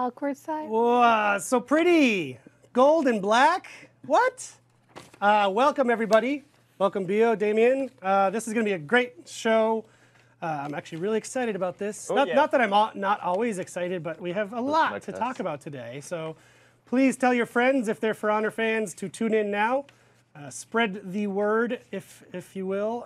Awkward side. Whoa, so pretty. Gold and black. What? Welcome, everybody. Welcome, Bio, Damien. This is going to be a great show. I'm actually really excited about this. Not that I'm not always excited, but we have a lot to talk about today. So please tell your friends, if they're For Honor fans, to tune in now. Spread the word, if you will.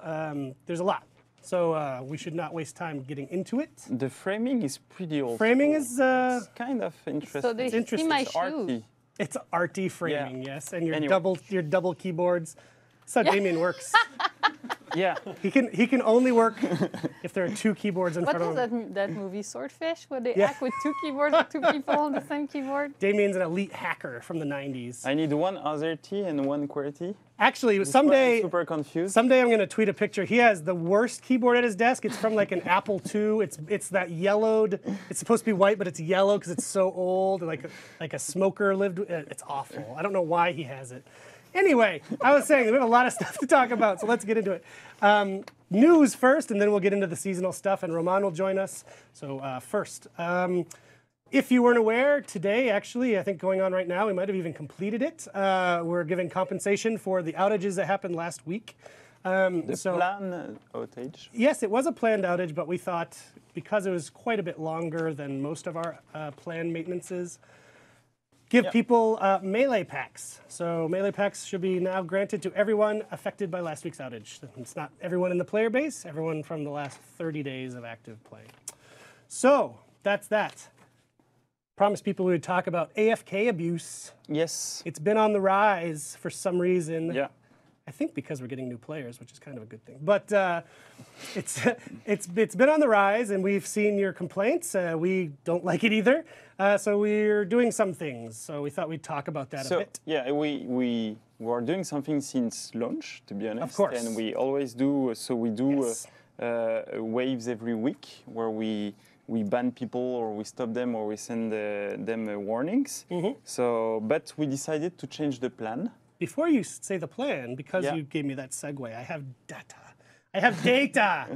There's a lot. So we should not waste time getting into it. The framing is pretty old. Framing is it's kind of interesting. So they see my shoes. It's arty framing, yes, and your Anyway. double keyboards. That's how Damien works. Yeah. He can only work if there are two keyboards in What front was of him. that movie, Swordfish, where they Yeah. act with two keyboards, with two people on the same keyboard? Damien's an elite hacker from the 90s. I need one AZERTY and one QWERTY. Actually, someday, I'm super confused. someday I'm going to tweet a picture. He has the worst keyboard at his desk. It's from like an Apple II. It's that yellowed. It's supposed to be white, but it's yellow because it's so old. Like a smoker lived. It's awful. I don't know why he has it. Anyway, I was saying we have a lot of stuff to talk about, so let's get into it. News first, and then we'll get into the seasonal stuff, and Roman will join us. So first, if you weren't aware, today, actually, I think going on right now, we might have even completed it. We're giving compensation for the outages that happened last week. The plan outage. Yes, it was a planned outage, but we thought because it was quite a bit longer than most of our planned maintenances, give people melee packs. So melee packs should be now granted to everyone affected by last week's outage. It's not everyone in the player base, everyone from the last 30 days of active play. So that's that. Promised people we would talk about AFK abuse. Yes. It's been on the rise for some reason. Yeah. I think because we're getting new players, which is kind of a good thing. But it's been on the rise, and we've seen your complaints. We don't like it either. So we're doing some things. So we thought we'd talk about that a bit. Yeah, we are doing something since launch, to be honest. Of course. And we always do. So we do waves every week where we ban people or we stop them or we send them warnings. So, but we decided to change the plan. Before you say the plan, because you gave me that segue, I have data. I have data.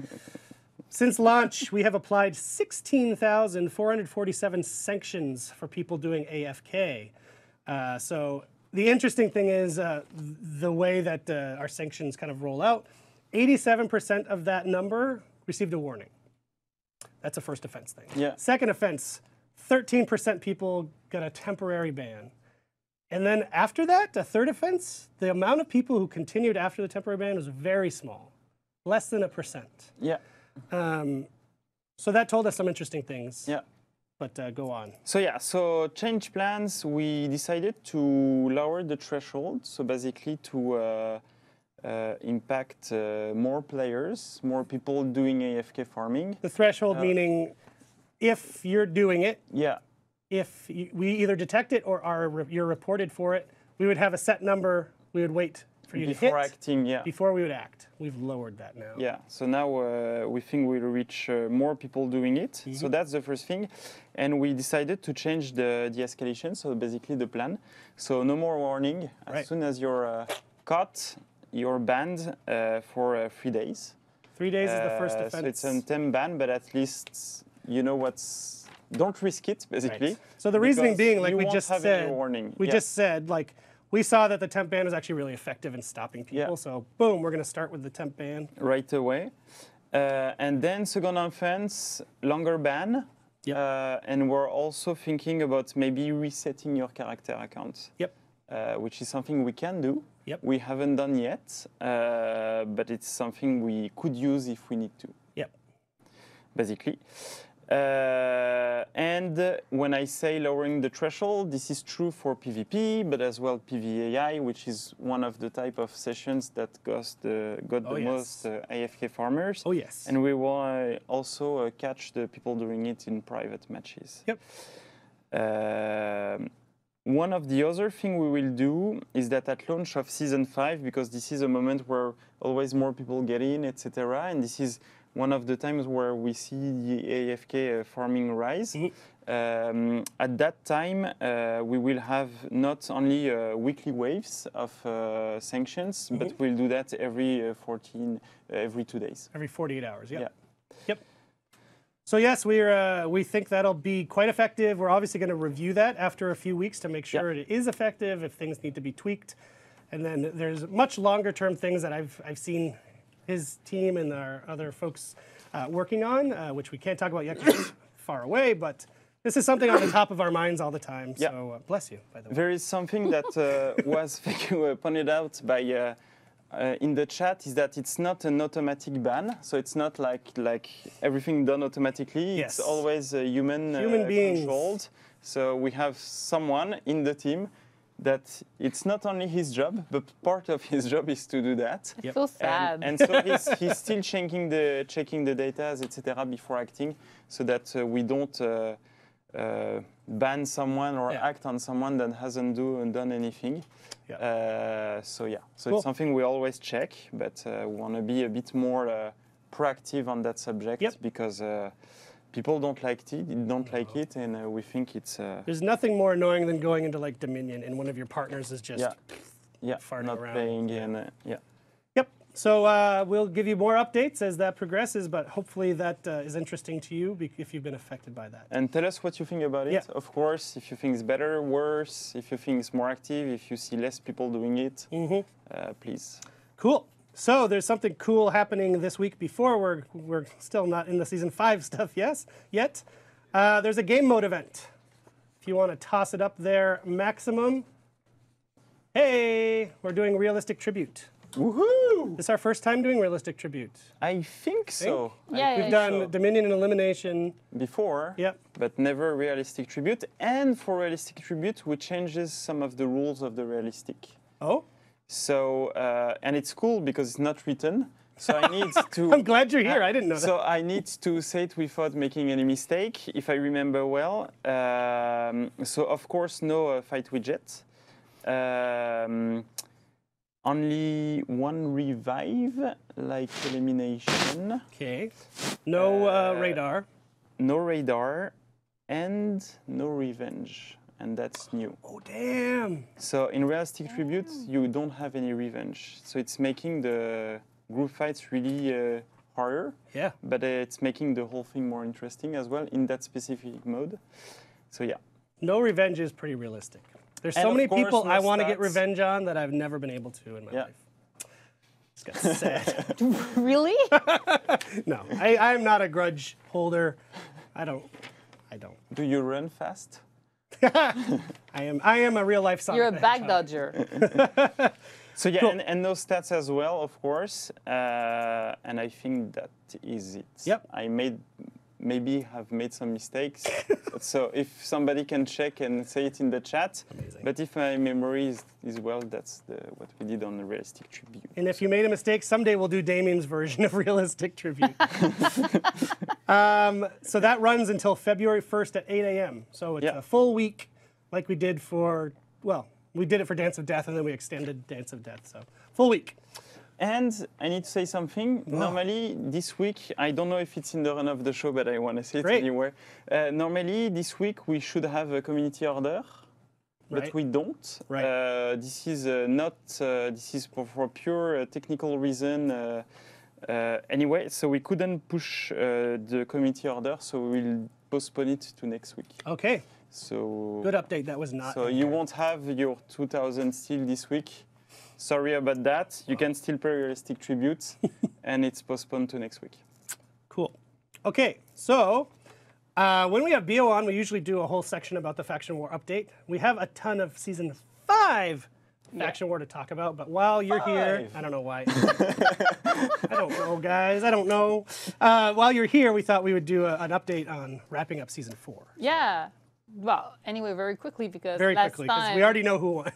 Since launch, we have applied 16,447 sanctions for people doing AFK. So the interesting thing is the way that our sanctions kind of roll out, 87% of that number received a warning. That's a first offense thing. Yeah. Second offense, 13% people got a temporary ban. And then after that, a third offense, the amount of people who continued after the temporary ban was very small, less than 1%. Yeah. So that told us some interesting things. Yeah. But go on. So yeah, so change plans, we decided to lower the threshold. So basically to impact more players, more people doing AFK farming. The threshold meaning if you're doing it, if we either detect it or you're reported for it, we would have a set number we would wait for you to hit. Before acting, Before we would act. We've lowered that now. Yeah, so now we think we'll reach more people doing it. So that's the first thing. And we decided to change the escalation, so basically the plan. So no more warning. As soon as you're caught, you're banned for 3 days. 3 days is the first offense. So it's a temp ban, but at least you know what's... Don't risk it, basically. Right. So the reasoning being, like we just said, just said, like, we saw that the temp ban was actually really effective in stopping people. So boom, we're going to start with the temp ban. Right away. And then second offense, longer ban. And we're also thinking about maybe resetting your character account. Which is something we can do. We haven't done yet, but it's something we could use if we need to. Basically. And when I say lowering the threshold, this is true for PvP, but as well PvAI, which is one of the type of sessions that got the most AFK farmers. And we will also catch the people doing it in private matches. One of the other things we will do is that at launch of Season 5, because this is a moment where always more people get in, etc., and this is one of the times where we see the AFK farming rise. At that time, we will have not only weekly waves of sanctions, but we'll do that every 2 days. Every 48 hours, So yes, we think that'll be quite effective. We're obviously going to review that after a few weeks to make sure it is effective, if things need to be tweaked. And then there's much longer term things that I've seen his team and our other folks working on, which we can't talk about yet because it's far away, but this is something on the top of our minds all the time. So bless you, by the way. There is something that was pointed out by in the chat, is that it's not an automatic ban. So it's not like everything done automatically. Yes. It's always human beings controlled. So we have someone in the team that it's not only his job, but part of his job is to do that. Yep. So sad. And so he's still checking the data, etc., before acting, so that we don't ban someone or act on someone that hasn't done anything. So Cool. It's something we always check, but we want to be a bit more proactive on that subject because people don't like it, and we think it's. There's nothing more annoying than going into like Dominion and one of your partners is just farting not around. paying and Yep. So we'll give you more updates as that progresses, but hopefully that is interesting to you if you've been affected by that. And tell us what you think about it. Yeah. Of course, if you think it's better, worse, if you think it's more active, if you see less people doing it, please. Cool. So there's something cool happening this week before we're still not in the season 5 stuff yet. There's a game mode event. If you want to toss it up there, maximum. Hey, we're doing realistic tribute. Woohoo! This is our first time doing realistic tribute. I think so. We've done Dominion and Elimination before, Yep. but never realistic tribute. And for realistic tribute, we changes some of the rules of the realistic. Oh? So, and it's cool because it's not written. So I need to. I'm glad you're here. I didn't know that. So I need to say it without making any mistake, if I remember well. So of course, no fight widget. Only one revive, like elimination. Okay. No radar. No radar, and no revenge. And that's new. Oh, damn. So in realistic tribute, you don't have any revenge. So it's making the group fights really harder. Yeah. But it's making the whole thing more interesting as well in that specific mode. So yeah. No revenge is pretty realistic. There's And so many of course, people no I want to get stats. revenge on that I've never been able to in my life. Just got sad. Really? No, I'm not a grudge holder. I don't. Do you run fast? I am a real life Sonic. You're a the back Hedgehog. dodger. So yeah, Cool. and those stats as well, of course. And I think that is it. Yep. I maybe have made some mistakes. So if somebody can check and say it in the chat. Amazing. But if my memory is well, that's what we did on the realistic tribute. And if you made a mistake, someday we'll do Damien's version of realistic tribute. So that runs until February 1st at 8 a.m. So it's a full week, like we did for we did it for Dance of Death, and then we extended Dance of Death. So full week. And I need to say something. Normally, this week, I don't know if it's in the run of the show, but I want to say it anyway. Normally, this week, we should have a community order, but we don't. Right. This is this is for pure technical reason. Anyway, so we couldn't push the community order, so we'll postpone it to next week. Okay. So Good update. That was not. So you won't have your 2,000 still this week. Sorry about that. You can still play realistic tributes, and it's postponed to next week. Cool. Okay, so when we have BO on, we usually do a whole section about the Faction War update. We have a ton of Season 5 Faction War to talk about, but while you're here, I don't know why. I don't know, guys. I don't know. While you're here, we thought we would do an update on wrapping up Season 4. Yeah. Well, anyway, very quickly because Very last quickly, because time we already know who won.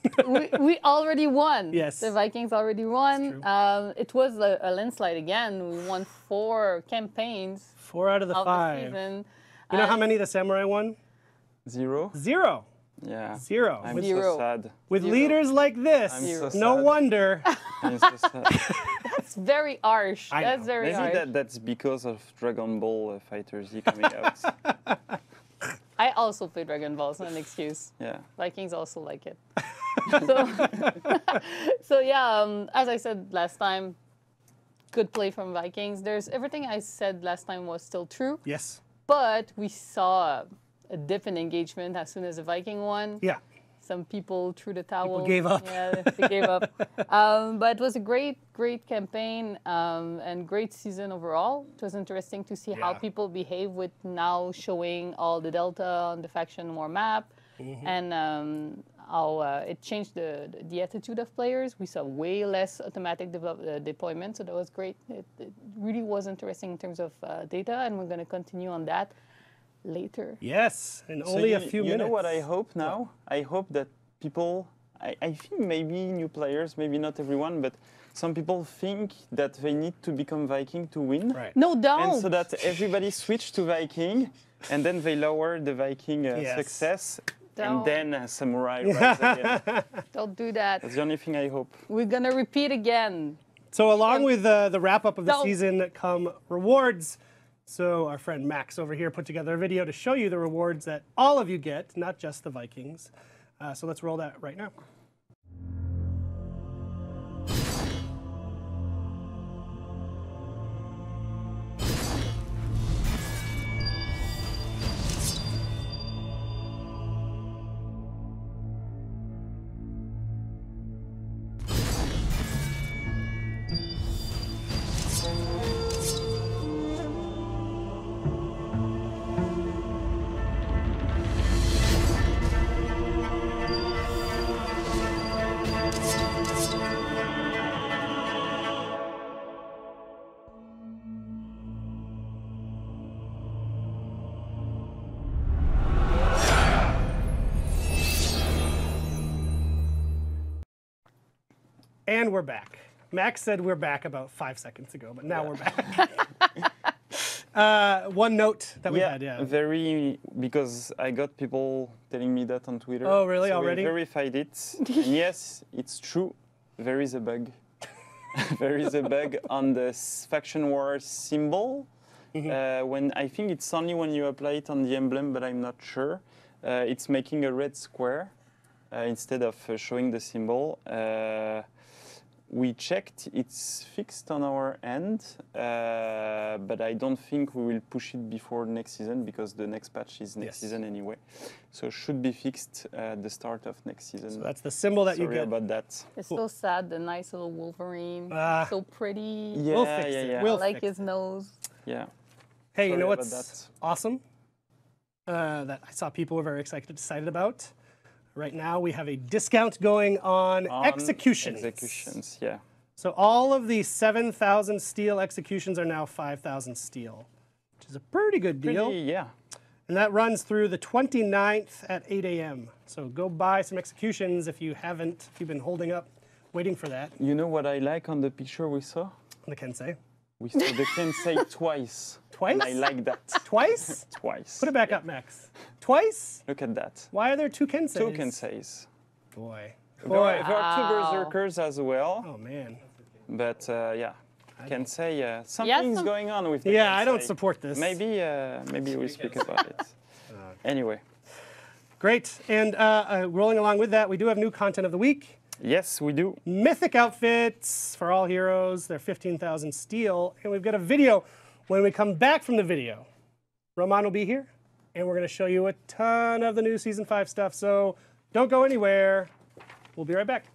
we already won. Yes. The Vikings already won. true. It was a landslide again. We won 4 campaigns 4 out of the of 5. the season. You know how many the Samurai won? 0? 0. Yeah. 0. I'm Zero. so sad. With Zero. leaders like this, I'm so no sad. wonder. I'm so sad. That's very harsh. I That's know. very Maybe harsh. that's because of Dragon Ball Fighter Z coming out. I also play Dragon Ball, so an excuse. Yeah. Vikings also like it. So yeah, as I said last time, good play from Vikings. There's everything I said last time was still true. Yes. but we saw a dip in engagement as soon as the Viking won. Yeah. Some people threw the towel. People gave up. Yeah, they gave up. But it was a great campaign and great season overall. It was interesting to see how Yeah. people behave with now showing all the delta on the faction war map, and how it changed the attitude of players. We saw way less automatic deployment, so that was great. It really was interesting in terms of data, and we're going to continue on that later. Yes, in So only a few minutes. You know what I hope now? I hope that people, I think maybe new players, maybe not everyone, but some people think that they need to become Viking to win. Right. No, don't. And so that everybody switch to Viking, and then they lower the Viking Yes. success, Don't. and then Samurai rise again. Don't do that. That's the only thing I hope. We're going to repeat again. So along with the wrap-up of the Don't. season come rewards. So our friend Max over here put together a video to show you the rewards that all of you get, not just the Vikings. So let's roll that right now. And we're back. Max said we're back about 5 seconds ago, but now we're back. One note that we had, very, because I got people telling me that on Twitter. Oh, really? So Already? We verified it. And yes, it's true. There is a bug. There is a bug on the faction war symbol. When I think it's only when you apply it on the emblem, but I'm not sure. It's making a red square instead of showing the symbol. We checked, it's fixed on our end, but I don't think we will push it before next season because the next patch is next season anyway. So it should be fixed at the start of next season. So that's the symbol that you Sorry get. about that. It's so sad, the nice little Wolverine. So pretty. Yeah, We'll fix it. yeah. We'll I like fix his nose. Yeah. Hey, you Sorry know about what's that. awesome? That I saw people were very excited about. Right now, we have a discount going on executions. Executions, yeah. So all of the 7,000 steel executions are now 5,000 steel, which is a pretty good deal. Pretty, yeah. And that runs through the 29th at 8 a.m. So go buy some executions if you haven't, if you've been holding up, waiting for that. You know what I like on the picture we saw? The Kensei. We saw the Kensei twice. Twice? And I like that. Twice? Twice. Put it back up, Max. Twice? Look at that. Why are there two Kenseis? Two Kenseis. Boy. There are two Wow. Berserkers as well. Oh, man. But yeah, Kensei, something's going on with the Yeah, I don't Kensei. support this. Maybe we'll speak about it. Anyway. Great. And rolling along with that, we do have new content of the week. Yes, we do. Mythic outfits for all heroes. They're 15,000 steel. And we've got a video. When we come back from the video, Roman will be here. And we're going to show you a ton of the new Season 5 stuff. So don't go anywhere. We'll be right back.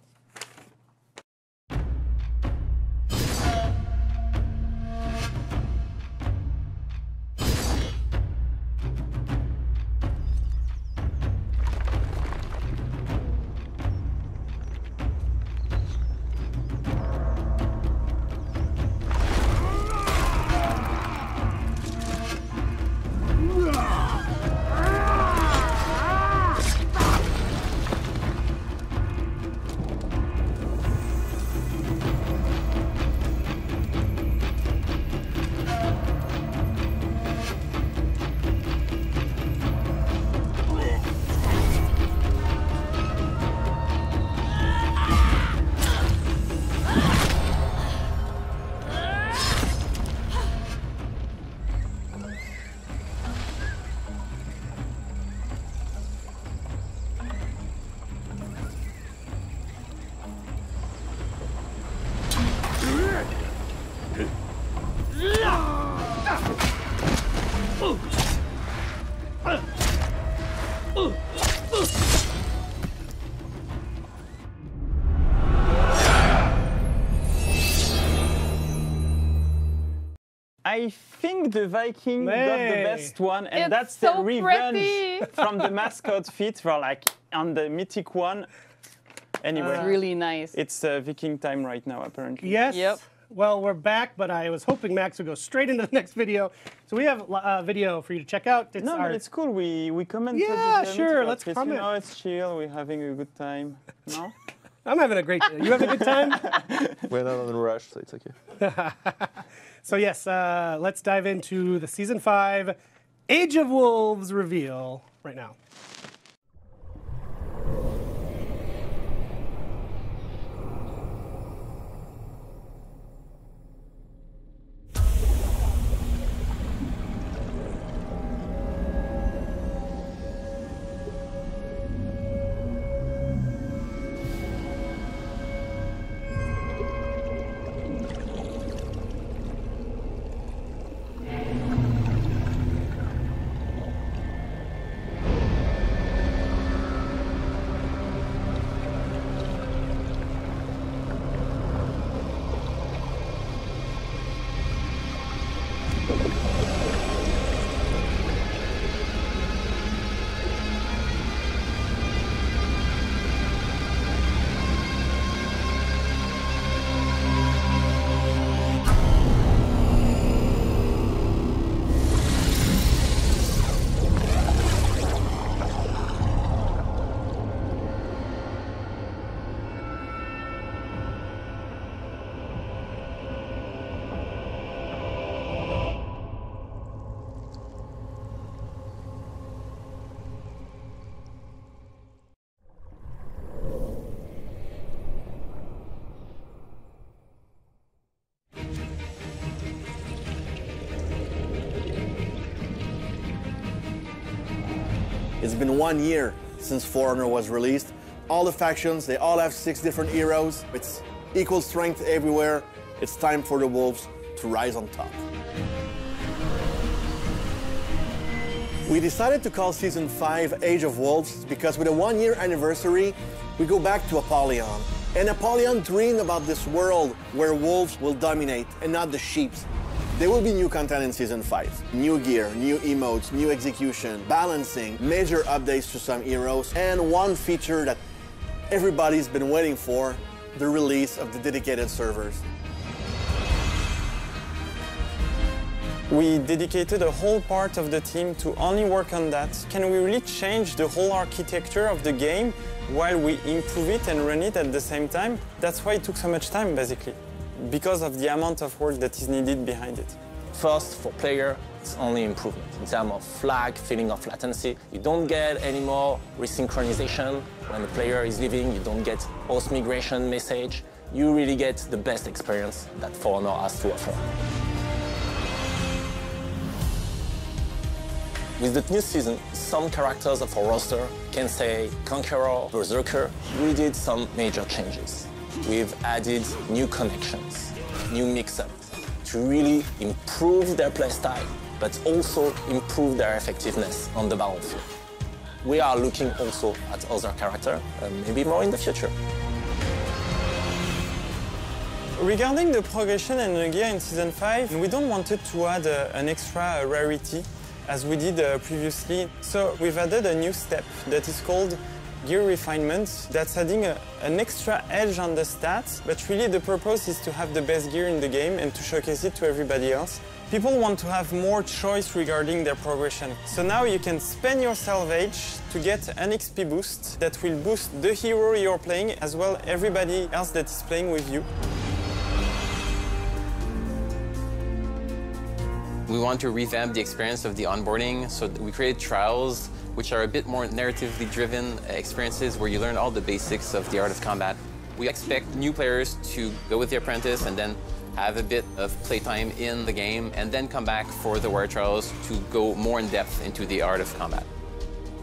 I think the Viking got the best one, and It's that's so the revenge pretty. from the mascot feet for like on the mythic one. Anyway, It's really nice. it's Viking time right now, apparently. Yes. Yep. Well, we're back, but I was hoping Max would go straight into the next video. So we have a video for you to check out. It's No, our... but it's cool. We commented. Yeah, them, sure, but let's it's, comment. You know, it's chill. We're having a good time. No? I'm having a great day. You having a good time? We're not on a rush, so it's okay. So yes, let's dive into the Season 5 Age of Wolves reveal right now. It's been 1 year since For Honor was released. All the factions, they all have 6 different heroes. It's equal strength everywhere. It's time for the Wolves to rise on top. We decided to call Season 5 Age of Wolves because with a 1-year anniversary, we go back to Apollyon. And Apollyon dreamed about this world where wolves will dominate and not the sheep. There will be new content in Season 5. New gear, new emotes, new execution, balancing, major updates to some heroes, and one feature that everybody's been waiting for, the release of the dedicated servers. We dedicated a whole part of the team to only work on that. Can we really change the whole architecture of the game while we improve it and run it at the same time? That's why it took so much time, basically, because of the amount of work that is needed behind it. First, for player, it's only improvement. In terms of flag, feeling of latency, you don't get any more resynchronization. When the player is leaving, you don't get host migration message. You really get the best experience that For Honor has to offer. With the new season, some characters of our roster can say Conqueror, Berserker. We did some major changes. We've added new connections, new mix-ups to really improve their playstyle, but also improve their effectiveness on the battlefield. We are looking also at other characters, maybe more in the future. Regarding the progression and the gear in Season 5, we don't want it to add an extra rarity as we did previously. So we've added a new step that is called gear refinement. That's adding an extra edge on the stats, but really the purpose is to have the best gear in the game and to showcase it to everybody else. People want to have more choice regarding their progression. So now you can spend your salvage to get an XP boost that will boost the hero you're playing as well everybody else that is playing with you. We want to revamp the experience of the onboarding, so we created trials, which are a bit more narratively driven experiences where you learn all the basics of the art of combat. We expect new players to go with the apprentice and then have a bit of playtime in the game and then come back for the warrior trials to go more in depth into the art of combat.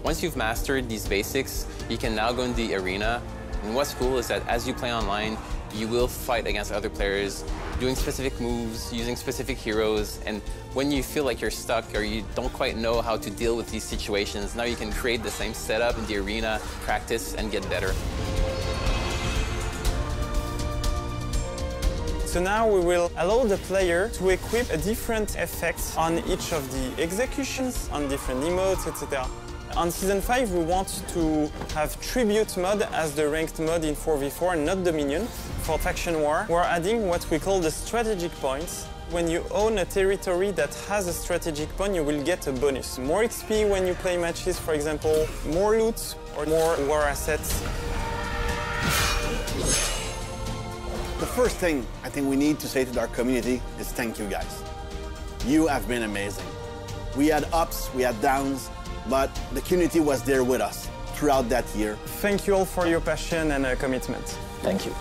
Once you've mastered these basics, you can now go in the arena. And what's cool is that as you play online, you will fight against other players, doing specific moves, using specific heroes, and when you feel like you're stuck or you don't quite know how to deal with these situations, now you can create the same setup in the arena, practice, and get better. So now we will allow the player to equip a different effect on each of the executions, on different emotes, etc. On Season 5, we want to have Tribute mode as the ranked mode in 4v4 and not Dominion. For Faction War, we're adding what we call the strategic points. When you own a territory that has a strategic point, you will get a bonus. More XP when you play matches, for example, more loot or more war assets. The first thing I think we need to say to our community is thank you guys. You have been amazing. We had ups, we had downs, but the community was there with us throughout that year. Thank you all for your passion and commitment. Thank you.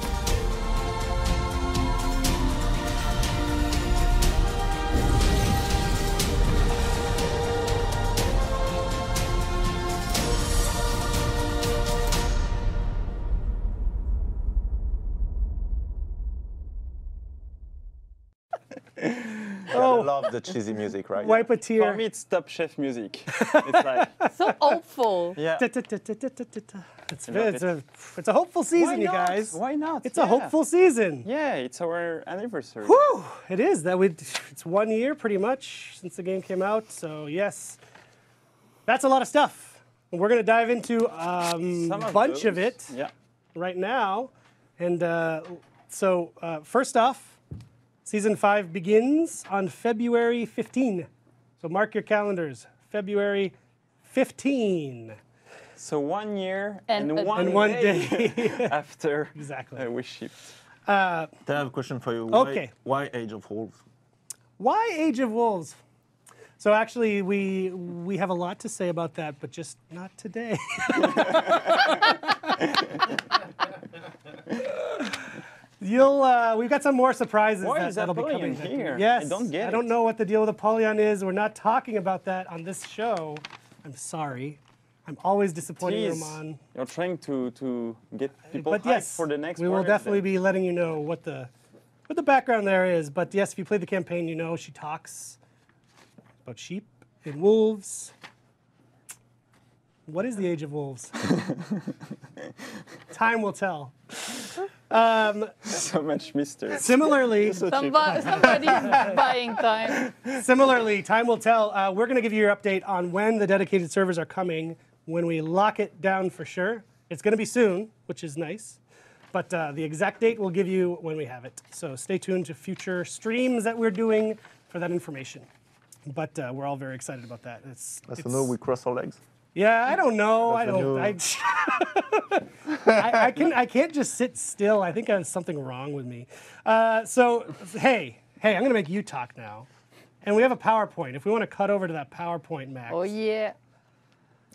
I love the cheesy music, right? Wipe a For tear. me, it's Top Chef music. It's like, So hopeful. yeah. It's a hopeful season, you guys. Why not? It's a hopeful season. Yeah, it's our anniversary. Whew, it is that it's 1 year pretty much since the game came out. So yes, that's a lot of stuff. And we're gonna dive into a bunch of it Yeah. right now. And first off, Season 5 begins on February 15. So mark your calendars, February 15. So 1 year And and, a one, And one day, day. after Exactly. we shipped. I have a question for you. Okay. Why Age of Wolves? Why Age of Wolves? So actually, we have a lot to say about that, but just not today. We've got some more surprises Why is that'll be Apollyon coming. here? Yes, I don't get I don't it. know what the deal with Apollyon is. We're not talking about that on this show. I'm sorry. I'm always disappointing Please, Roman. you're trying to get people But hyped yes, for the next we will Warriors definitely Day. be letting you know what the background there is. But yes, if you play the campaign, you know she talks about sheep and wolves. What is the Age of Wolves? Time will tell. So much mystery. Similarly, Somebody's buying time. Similarly, time will tell. We're going to give you your update on when the dedicated servers are coming, when we lock it down for sure. It's going to be soon, which is nice. But the exact date we'll give you when we have it. So stay tuned to future streams that we're doing for that information. But we're all very excited about that. So no, we cross our legs. Yeah, I don't know. I That's don't. a I can't just sit still. I think there's something wrong with me. Hey, I'm gonna make you talk now, and we have a PowerPoint. If we want to cut over to that PowerPoint, Max. Oh yeah.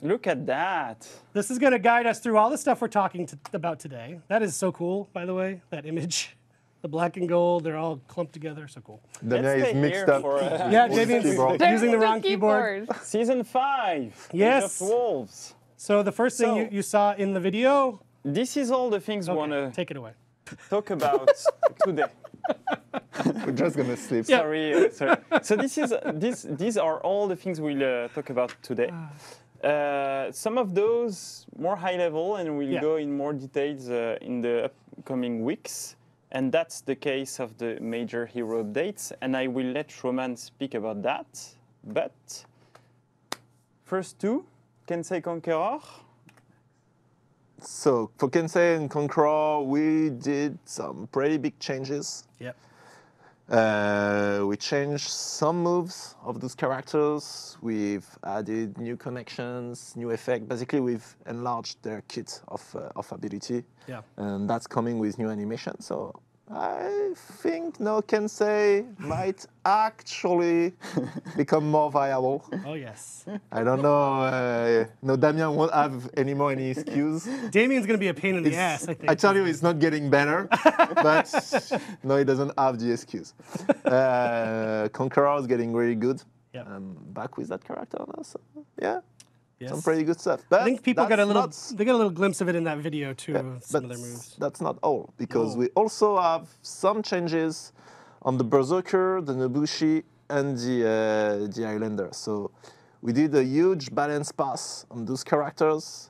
Look at that. This is gonna guide us through all the stuff we're talking about today. That is so cool, by the way. That image, the black and gold, they're all clumped together. So cool. Damien Let's is stay mixed here up. for, Yeah, Damien's keyboard. using the wrong keyboard. Season 5. Yes. Age of Wolves. So the first thing So- you saw in the video. This is all the things we want to Take it away. talk about today. We're just gonna sleep. Sorry. So these are all the things we'll talk about today. Some of those more high level, and we'll Yeah. go in more details in the upcoming weeks. And that's the case of the major hero updates. And I will let Roman speak about that. But first two, Kensei Conqueror. So for Kensei and Conqueror, we did some pretty big changes. Yep. We changed some moves of those characters. We've added new connections, new effect. Basically, we've enlarged their kit of ability. Yeah. And that's coming with new animation. So I think no Kensei might actually become more viable. Oh yes. I don't know. No, Damien won't have anymore any excuse. Damien's gonna be a pain in the ass, I think. I tell you, it's not getting better, but no, he doesn't have the excuse. Conqueror is getting really good. Yep. I'm back with that character now, so yeah, Yes. some pretty good stuff. But I think people got that's a little. not- They got a little glimpse of it in that video too. Some but of their moves. that's not all, because No. we also have some changes on the Berserker, the Nobushi, and the Highlander. So we did a huge balance pass on those characters,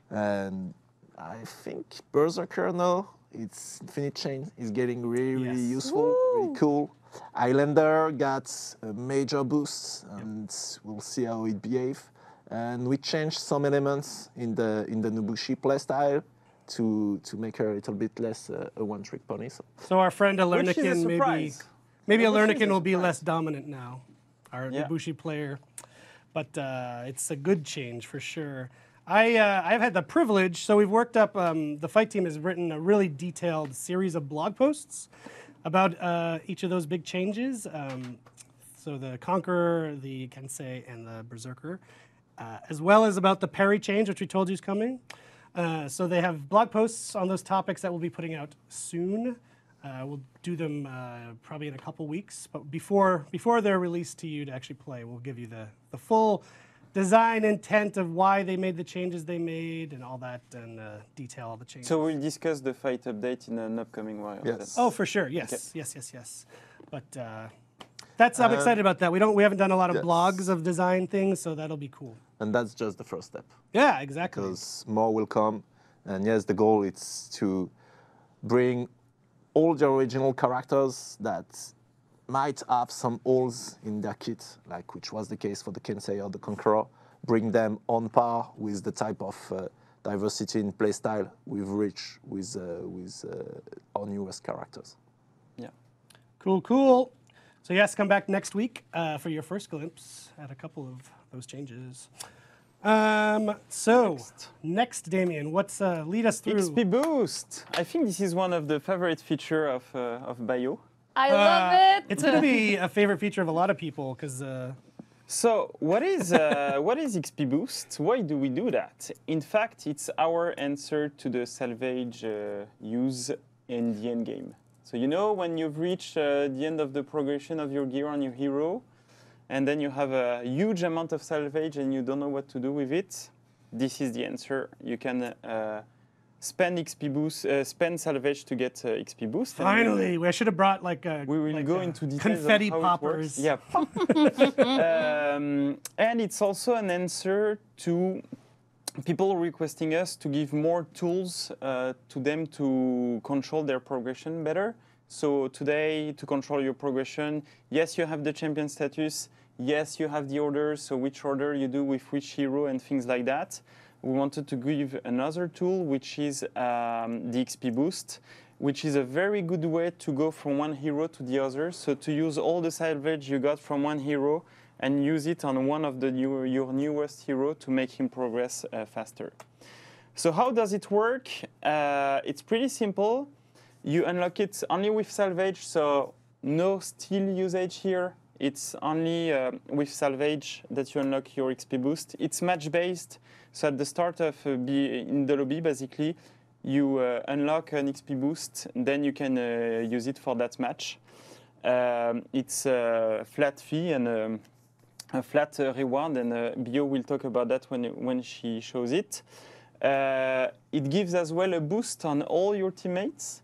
and I think Berserker now Its infinite chain is getting really Yes. useful, really cool. Islander got a major boost, and we'll see how it behaves. And we changed some elements in the Nobushi playstyle to make her a little bit less a one-trick pony. So our friend Which is a Alernican, surprise. maybe Which is Alernican a will be surprise. less dominant now, our Yeah. Nobushi player. But it's a good change for sure. I've had the privilege, so we've worked up, the fight team has written a really detailed series of blog posts about each of those big changes. So the Conqueror, the Kensei, and the Berserker, as well as about the parry change, which we told you is coming. So they have blog posts on those topics that we'll be putting out soon. We'll do them probably in a couple weeks, but before they're released to you to actually play, we'll give you the full design intent of why they made the changes they made and all that, and detail all the changes. So we'll discuss the fight update in an upcoming Warrior. Yes. Oh, for sure. Yes, Okay. yes. But I'm excited about that. We haven't done a lot of Yes. blogs of design things, so that'll be cool. And that's just the first step, Yeah, exactly. because more will come. And yes, the goal is to bring all the original characters that might have some holes in their kit, like which was the case for the Kensei or the Conqueror, bring them on par with the type of diversity in playstyle we've reached with our newest characters. Yeah. Cool. So yes, come back next week for your first glimpse at a couple of those changes. Next, Damien, what's lead us through? XP boost. I think this is one of the favorite feature of Bio. I love it. It's going to be a favorite feature of a lot of people because So what is XP boost? Why do we do that? In fact, it's our answer to the salvage use in the end game. So you know when you've reached the end of the progression of your gear on your hero, and then you have a huge amount of salvage and you don't know what to do with it, this is the answer. You can spend XP boost, spend salvage to get XP boost. and finally, I should have brought like we will go into details confetti of how poppers. It works. Yeah. And it's also an answer to people requesting us to give more tools to them to control their progression better. So today, to control your progression, yes, you have the champion status. Yes, you have the order, so which order you do with which hero and things like that. We wanted to give another tool, which is the XP boost, which is a very good way to go from one hero to the other. So to use all the salvage you got from one hero and use it on one of your newest hero to make him progress faster. So how does it work? It's pretty simple. You unlock it only with salvage, so no steal usage here. It's only with salvage that you unlock your XP boost. It's match-based, so at the start of in the lobby, basically, you unlock an XP boost, then you can use it for that match. It's a flat fee and a flat reward, and Bio will talk about that when she shows it. It gives as well a boost on all your teammates,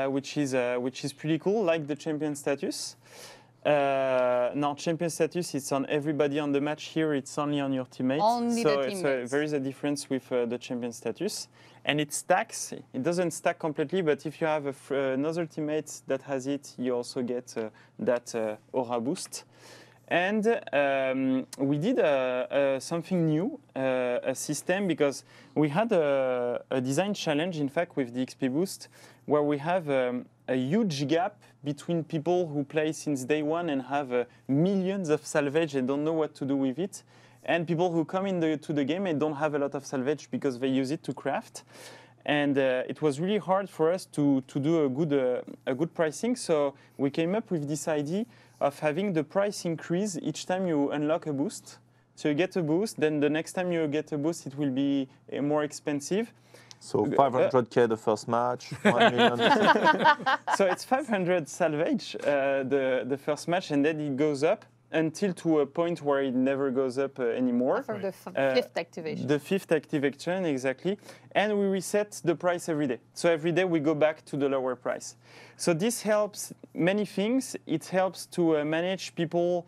which is pretty cool, like the champion status. Now, champion status, it's on everybody on the match. Here, it's only on your teammates. Only so the teammates. there is a difference with the champion status. And it stacks. It doesn't stack completely, but if you have another teammate that has it, you also get that aura boost. And we did something new, a system, because we had a design challenge, in fact, with the XP boost, where we have a huge gap between people who play since day one and have millions of salvage and don't know what to do with it, and people who come to the game and don't have a lot of salvage because they use it to craft. And it was really hard for us to do a good pricing, so we came up with this idea of having the price increase each time you unlock a boost. So you get a boost, then the next time you get a boost, it will be more expensive. So 500k the first match, 1 million. So it's 500 salvage the first match, and then it goes up until to a point where it never goes up anymore. For the fifth activation. The fifth activation, exactly. And we reset the price every day. So every day we go back to the lower price. So this helps many things. It helps to manage people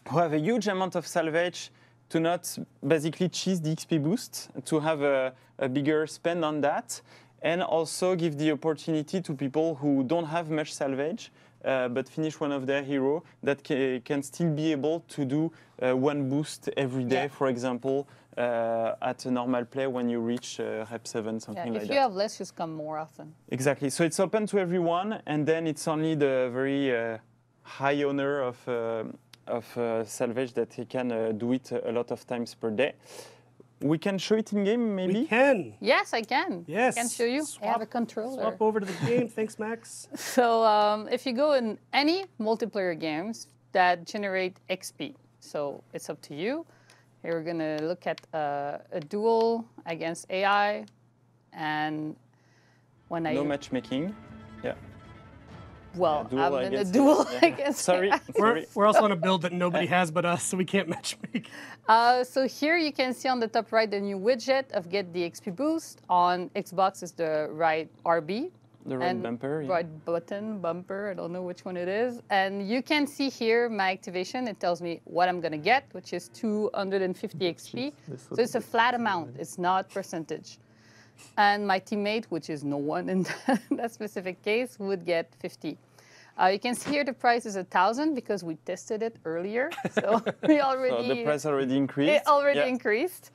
who have a huge amount of salvage to not basically cheese the XP boost, to have a bigger spend on that. and also give the opportunity to people who don't have much salvage, but finish one of their hero that can still be able to do one boost every day, for example, at a normal play when you reach rep 7, something like that. If you have less, just come more often. Exactly. So it's open to everyone, and then it's only the very high owner of salvage that he can do it a lot of times per day. We can show it in game, maybe? We can. Yes, I can. Yes. I can show you. I have a controller. Swap over to the game. Thanks, Max. So if you go in any multiplayer games that generate XP, so it's up to you. Here we're going to look at a duel against AI, and when No matchmaking. Yeah. Well, duel I'm in a against duel AI. against Sorry. AI. We're also on a build that nobody has but us, so we can't matchmake. So here you can see on the top right the new widget of get the XP boost. On Xbox is the right RB. The right bumper. Yeah. Right button, bumper, I don't know which one it is. And you can see here my activation. It tells me what I'm going to get, which is 250 XP. So it's a flat amount. It's not percentage. And my teammate, which is no one in that specific case, would get 50. You can see here the price is 1,000 because we tested it earlier. So we already... So the price already increased. It already increased.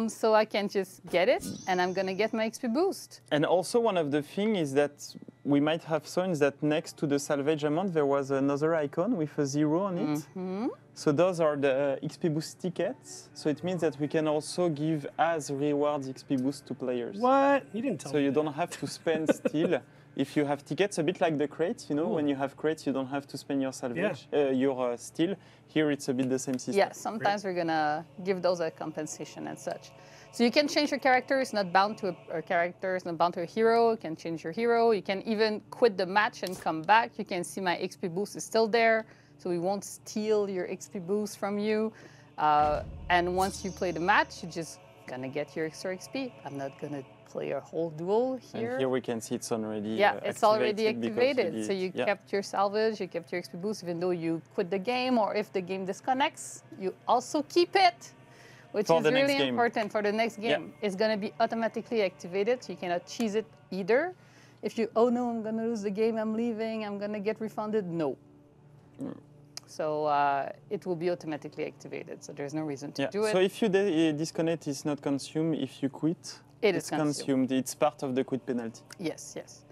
So I can just get it, and I'm going to get my XP boost. And also one of the things is that we might have seen is that next to the salvage amount, there was another icon with a 0 on it. So those are the XP boost tickets. So it means that we can also give as rewards XP boost to players. What? You didn't tell me. So you don't have to spend still. If you have tickets, a bit like the crates, you know, when you have crates, you don't have to spend your salvage, your steal. Here it's a bit the same system. Yeah, sometimes we're going to give those a compensation and such. So you can change your character. It's not bound to a character. It's not bound to a hero. You can change your hero. You can even quit the match and come back. You can see my XP boost is still there. So we won't steal your XP boost from you. And once you play the match, you're just going to get your extra XP. I'm not going to play a whole duel here. And here we can see it's already it's already activated. So you yeah. kept your salvage, you kept your XP boost, even though you quit the game, or if the game disconnects, you also keep it, which for is the really next important for the next game. It's going to be automatically activated, so you cannot cheese it either. If you, oh no, I'm going to lose the game, I'm leaving, I'm going to get refunded, no. So it will be automatically activated, so there's no reason to do it. So if you disconnect, it's not consumed. If you quit, it's consumed. It's part of the quit penalty. Yes, yes.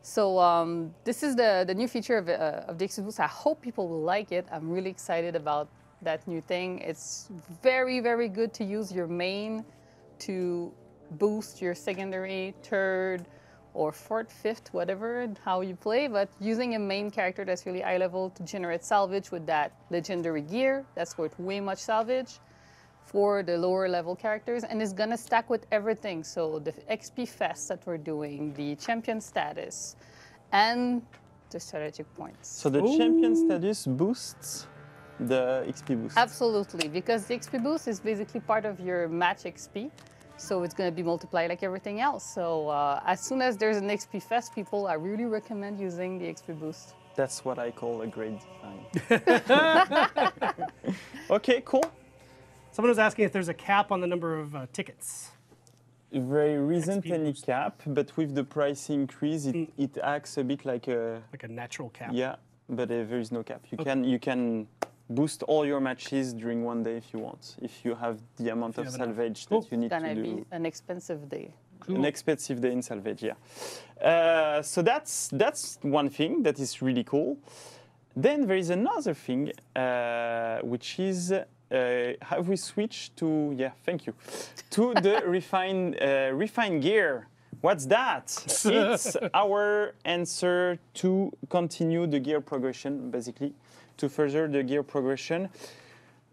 So this is the new feature of the XP Boost. I hope people will like it. I'm really excited about that new thing. It's very, very good to use your main to boost your secondary, third, or fourth, fifth, whatever, how you play. But using a main character that's really high level to generate salvage with that legendary gear, that's worth way much salvage for the lower level characters, and it's gonna stack with everything. So the XP Fest that we're doing, the champion status, and the strategic points. So the champion status boosts the XP boost. Absolutely, because the XP boost is basically part of your match XP, so it's gonna be multiplied like everything else. So as soon as there's an XP Fest, people, I really recommend using the XP boost. That's what I call a great design. Okay, cool. Someone was asking if there's a cap on the number of tickets. There isn't any cap, but with the price increase, it acts a bit like a natural cap. Yeah, but there is no cap. You can boost all your matches during one day if you want. If you have the amount of salvage that you need to do. It's gonna be an expensive day. Cool. An expensive day in salvage, yeah. So that's one thing that is really cool. Then there is another thing, which is. Have we switched to, thank you, to the refined gear? What's that? It's our answer to continue the gear progression, basically, to further the gear progression.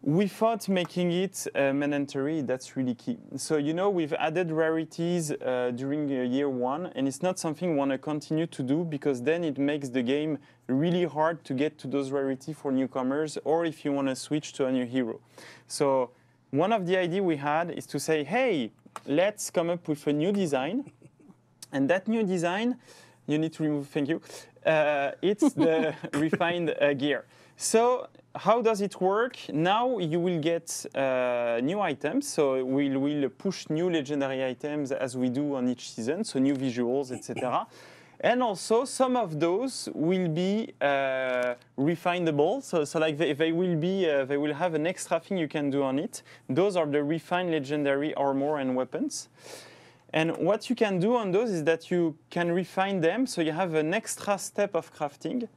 We thought making it mandatory, that's really key. So, you know, we've added rarities during year one, and it's not something we want to continue to do because then it makes the game really hard to get to those rarities for newcomers or if you want to switch to a new hero. So one of the ideas we had is to say, hey, let's come up with a new design. And that new design, you need to remove, thank you, it's the refined gear. So how does it work? Now you will get new items, so we'll push new legendary items as we do on each season, so new visuals, etc. And also some of those will be refinable, so like they will have an extra thing you can do on it. Those are the refined legendary armor and weapons. And what you can do on those is that you can refine them, so you have an extra step of crafting.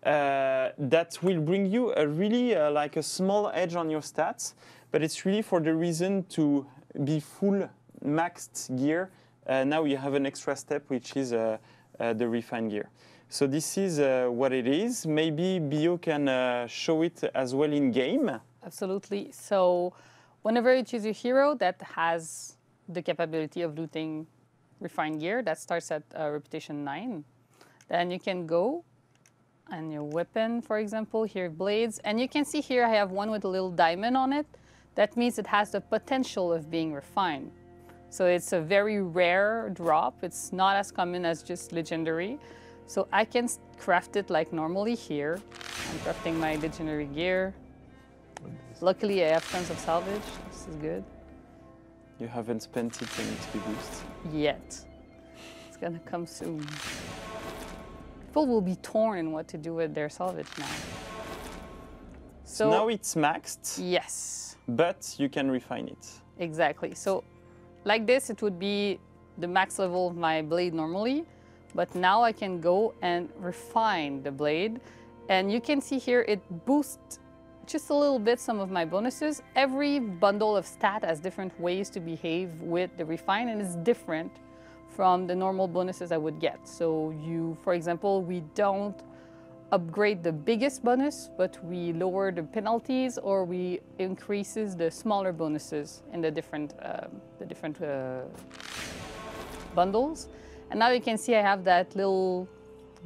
That will bring you a really like a small edge on your stats, but it's really for the reason to be full maxed gear. Now you have an extra step, which is the refined gear. So this is what it is. Maybe Bio can show it as well in game. Absolutely. So whenever you choose a hero that has the capability of looting refined gear, that starts at reputation 9, then you can go and your weapon, for example, here blades. And you can see here I have one with a little diamond on it. That means it has the potential of being refined. So it's a very rare drop. It's not as common as just legendary. So I can craft it like normally here. I'm crafting my legendary gear. Luckily I have tons of salvage. This is good. You haven't spent it on XP boost Yet. It's gonna come soon. People will be torn in what to do with their salvage now. So now it's maxed. Yes. But you can refine it. Exactly. So like this, it would be the max level of my blade normally, but now I can go and refine the blade. And you can see here, it boosts just a little bit some of my bonuses. Every bundle of stat has different ways to behave with the refine, and it's different from the normal bonuses I would get. So for example, we don't upgrade the biggest bonus, but we lower the penalties, or we increases the smaller bonuses in the different bundles. And now you can see I have that little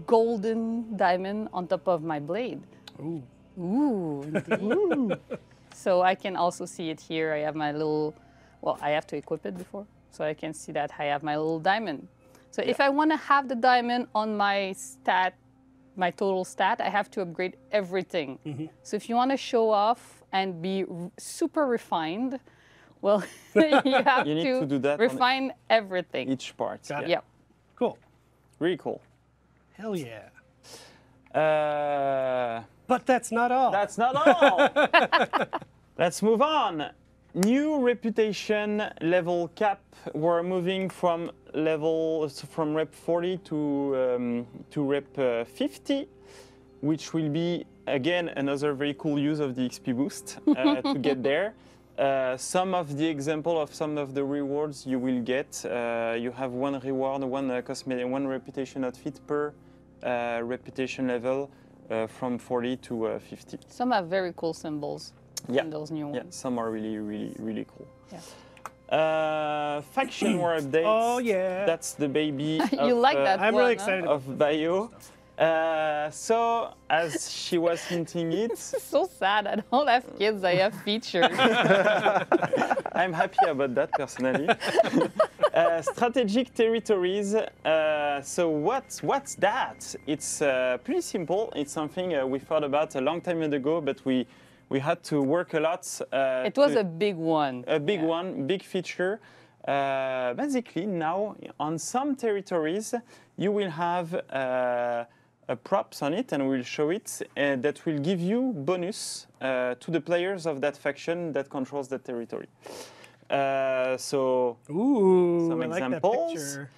golden diamond on top of my blade. Ooh. Ooh, indeed. So I can also see it here. I have my little, well, I have to equip it before. So I can see that I have my little diamond. So if I want to have the diamond on my stat, my total stat, I have to upgrade everything. Mm-hmm. So if you want to show off and be super refined, well, you have to do that refine everything. Each part. Got it. Yeah. Cool. Really cool. Hell yeah. Uh, But that's not all. That's not all. Let's move on. New reputation level cap. We're moving from rep 40 to rep 50, which will be again another very cool use of the XP boost to get there. Some of the example of some of the rewards you will get. You have one reward, one cosmetic, one reputation outfit per reputation level. From 40 to 50. Some have very cool symbols in those new ones. Yeah, some are really, really, really cool. Yeah. Faction war updates. Oh yeah. That's the baby. You like that I'm one, really excited. Of Bio. So, as she was hinting it, So sad. I don't have kids. I have features. I'm happy about that personally. Strategic territories. So what's that? It's pretty simple. It's something we thought about a long time ago, but we had to work a lot. It was a big one. A big one, big feature. Basically, now on some territories, you will have props on it, and we'll show it, that will give you bonus to the players of that faction that controls that territory. So Ooh, some I like that examples. picture.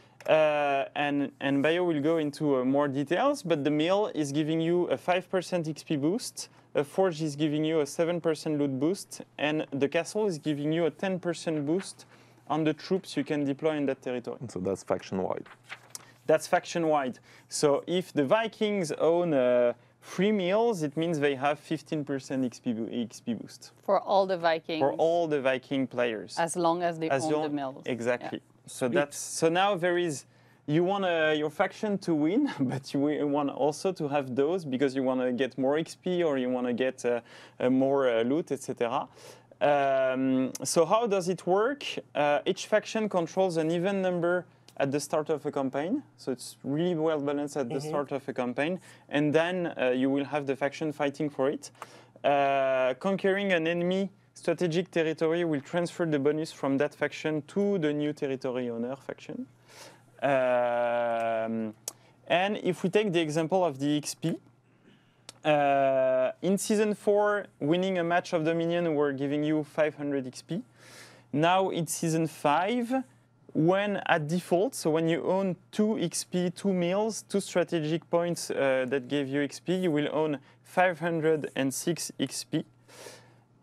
And Bio will go into more details, but the mill is giving you a 5% XP boost, a forge is giving you a 7% loot boost, and the castle is giving you a 10% boost on the troops you can deploy in that territory. So that's faction-wide. That's faction-wide. So if the Vikings own 3 mills, it means they have 15% XP boost. For all the Vikings. For all the Viking players. As long as they own the mills. Exactly. Yeah. So now there is, you want your faction to win, but you want also to have those because you want to get more XP or you want to get more loot, etc. So how does it work? Each faction controls an even number at the start of a campaign, so it's really well balanced at the start of a campaign, and then you will have the faction fighting for it. conquering an enemy strategic territory will transfer the bonus from that faction to the new territory owner faction. And if we take the example of the XP, in Season 4, winning a match of Dominion were giving you 500 XP. Now in Season 5, when at default, so when you own 2 XP, 2 meals, 2 strategic points that gave you XP, you will own 506 XP.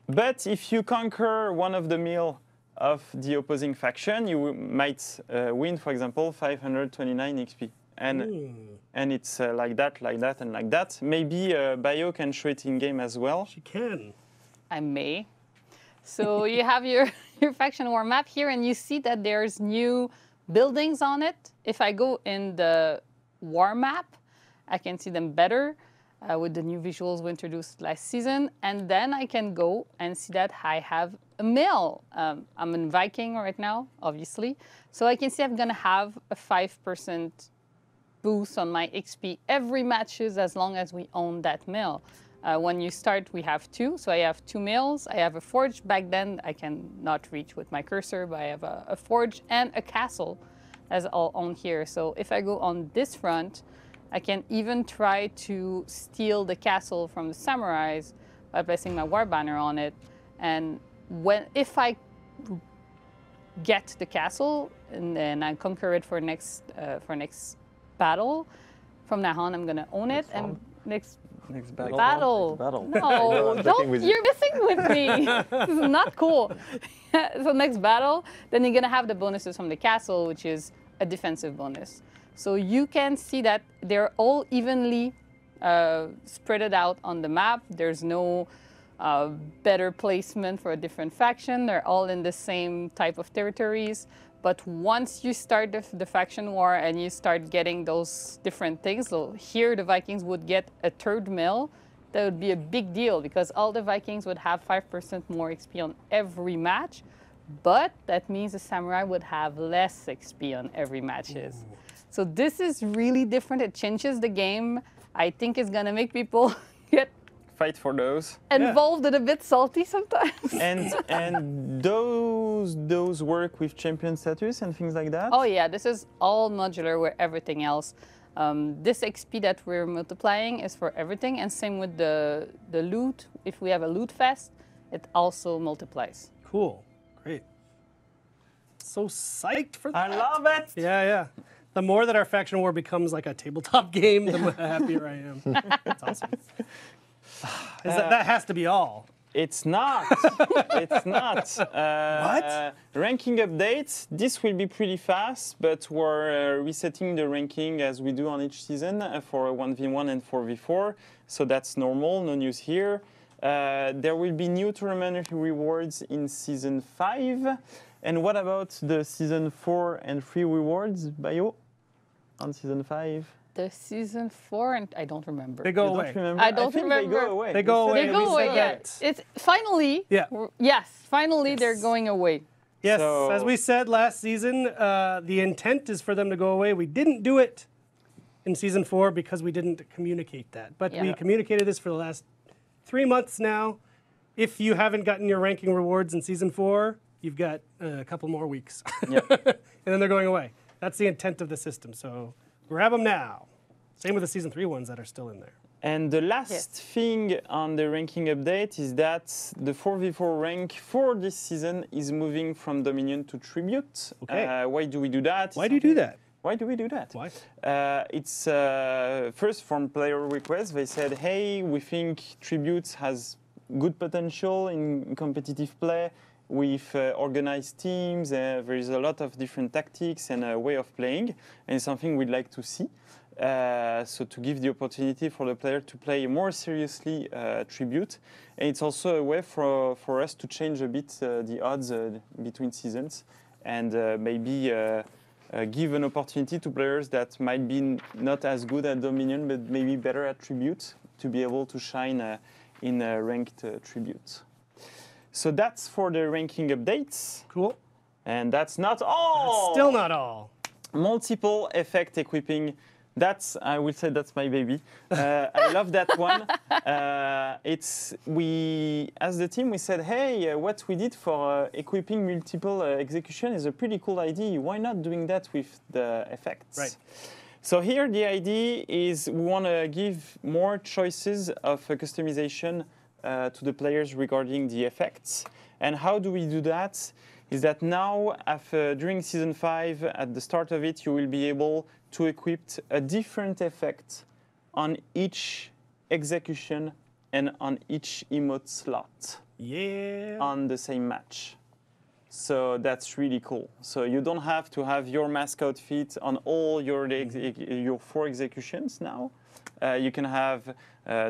But if you conquer one of the meal of the opposing faction, you might win, for example, 529 XP. And it's like that, and like that. Maybe Bayo can show it in game as well. She can. I may. So you have your faction war map here, and you see that there's new buildings on it. If I go in the war map, I can see them better with the new visuals we introduced last season. And then I can go and see that I have a mill. I'm in Viking right now, obviously. So I can see I'm going to have a 5% boost on my XP every matches as long as we own that mill. When you start, we have 2. So I have 2 mills. I have a forge. Back then, I can not reach with my cursor, but I have a forge and a castle as all on here. So if I go on this front, I can even try to steal the castle from the samurais by placing my war banner on it. And if I get the castle and then I conquer it for next battle, from now on I'm gonna own it. And next battle. No, don't. You're messing with me. This is not cool. So next battle, then you're gonna have the bonuses from the castle, which is a defensive bonus. So you can see that they're all evenly spread out on the map. There's no better placement for a different faction. They're all in the same type of territories. But once you start the faction war and you start getting those different things, so here the Vikings would get a 3rd mill. That would be a big deal because all the Vikings would have 5% more XP on every match. But that means the samurai would have less XP on every matches. Ooh. So this is really different. It changes the game. I think it's gonna make people get fight for those involved and a bit salty sometimes. And those work with champion status and things like that. Oh yeah, this is all modular where everything else. This XP that we're multiplying is for everything, and same with the loot. If we have a loot fest, it also multiplies. Cool, great. So psyched for that. I love it. Yeah. The more that our faction war becomes like a tabletop game, the happier I am. That's awesome. That has to be all. It's not. It's not. What? Ranking updates. This will be pretty fast, but we're resetting the ranking as we do on each season for 1v1 and 4v4. So that's normal. No news here. There will be new tournament rewards in Season 5. And what about the Season 4 and 3 rewards, Bayo, on Season 5? The Season 4, and I don't remember. They go away. I don't remember. They go away. They go away. They go away, yeah. It's finally. Yeah. Yes, finally they're going away. Yes, So- as we said last season, the intent is for them to go away. We didn't do it in Season 4 because we didn't communicate that. But we Yeah. communicated this for the last 3 months now. If you haven't gotten your ranking rewards in Season 4, you've got a couple more weeks. Yep. And then they're going away. That's the intent of the system. So grab them now. Same with the Season 3 ones that are still in there. And the last thing on the ranking update is that the 4v4 rank for this season is moving from Dominion to Tribute. Okay. Why do we do that? Why do you do that? Why do we do that? Why? It's first from player request. They said, hey, we think Tribute has good potential in competitive play with organized teams. There is a lot of different tactics and a way of playing, and it's something we'd like to see. So to give the opportunity for the player to play more seriously Tribute. And it's also a way for us to change a bit the odds between seasons and maybe give an opportunity to players that might be not as good at Dominion but maybe better at Tribute to be able to shine in ranked Tribute. So that's for the ranking updates. Cool. And that's not all! Still not all. Multiple effect equipping That's, I will say that's my baby. I love that one. As the team, we said, hey, what we did for equipping multiple execution is a pretty cool idea. Why not doing that with the effects? Right. So here the idea is we want to give more choices of customization to the players regarding the effects. And how do we do that? Is that now, during Season 5, at the start of it, you will be able to equip a different effect on each execution and on each emote slot on the same match. So that's really cool. So you don't have to have your mask outfit on all your 4 executions now. You can have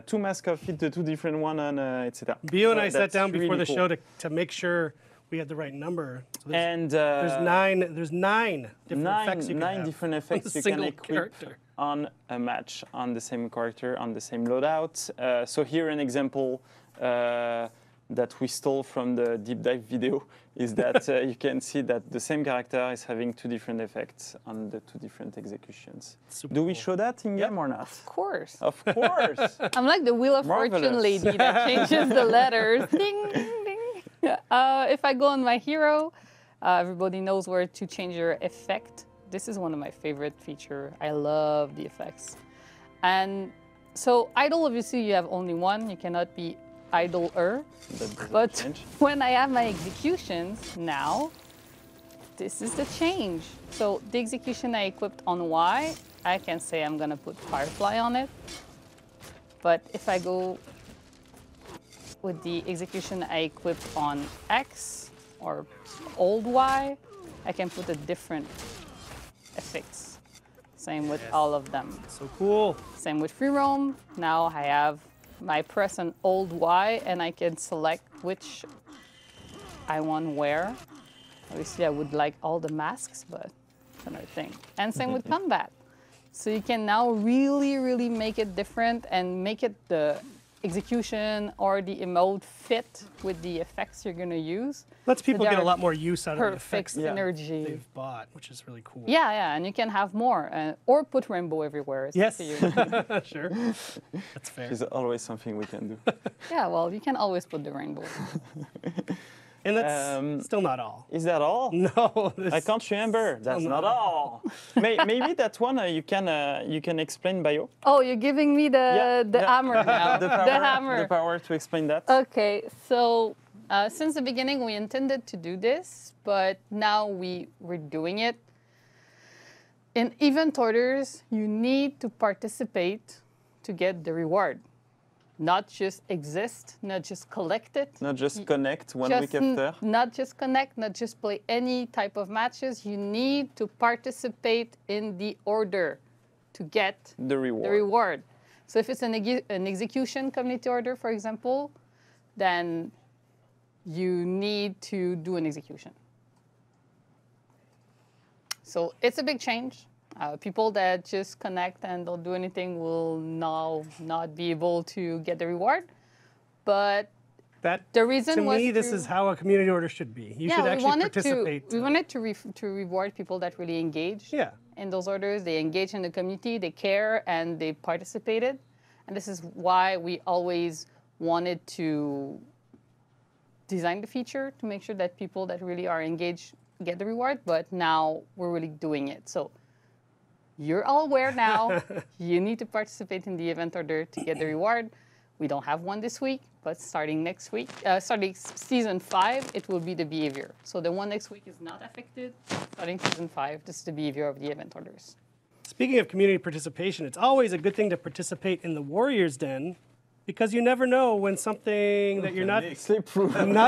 2 mask outfits, the 2 different ones, and etc. Bio and I sat down before really the cool. show to make sure we had the right number. So And there's nine different effects you can have different effects on a you can single equip character. on a match on the same character on the same loadout. So here an example that we stole from the deep dive video is that you can see that the same character is having 2 different effects on the 2 different executions. Super we cool. show that in game or not? Of course. Of course. I'm like the Wheel of Fortune Marvelous. lady that changes the letters. Ding, ding, ding. If I go on my hero, everybody knows where to change your effect. This is one of my favorite features. I love the effects. And so idle, obviously, you have only one. You cannot be idler. But change. when I have my executions now, this is the change. So the execution I equipped on Y, I can say I'm going to put Firefly on it. But if I go with the execution I equipped on X or old Y, I can put a different effects. Same with all of them. So cool. Same with free roam. Now I have my press on old Y and I can select which I want where. Obviously I would like all the masks, but it's another thing. And same with combat. So you can now really make it different and make it the execution or the emote fit with the effects you're going to use. Lets people So get a they're lot more use out of the effects perfect that synergy. they've bought, which is really cool. Yeah, and you can have more. Or put rainbow everywhere. It's up Yes. to you. Sure. That's fair. There's always something we can do. Yeah, well, you can always put the rainbow. And that's still not all. Is that all? No. I can't remember. That's not all. Maybe that one you can explain, Bio. Oh, you're giving me the hammer now. The power, The hammer. The power to explain that. Okay, so since the beginning we intended to do this, but now we're doing it. In event orders, you need to participate to get the reward. Not just exist, not just collect it. Not just connect one week after. Not just connect, not just play any type of matches. You need to participate in the order to get The reward. the reward. So if it's an execution community order, for example, then you need to do an execution. So it's a big change. People that just connect and don't do anything will now not be able to get the reward. But the reason to was me, this is how a community order should be. You should actually participate. We wanted to reward people that really engage in those orders. They engage in the community, they care, and they participated. And this is why we always wanted to design the feature to make sure that people that really are engaged get the reward. But now we're really doing it. So you're all aware now. You need to participate in the event order to get the reward. We don't have one this week, but starting next week, starting Season 5, it will be the behavior. So the one next week is not affected. Starting Season 5, this is the behavior of the event orders. Speaking of community participation, it's always a good thing to participate in the Warrior's Den, because you never know when something that you're not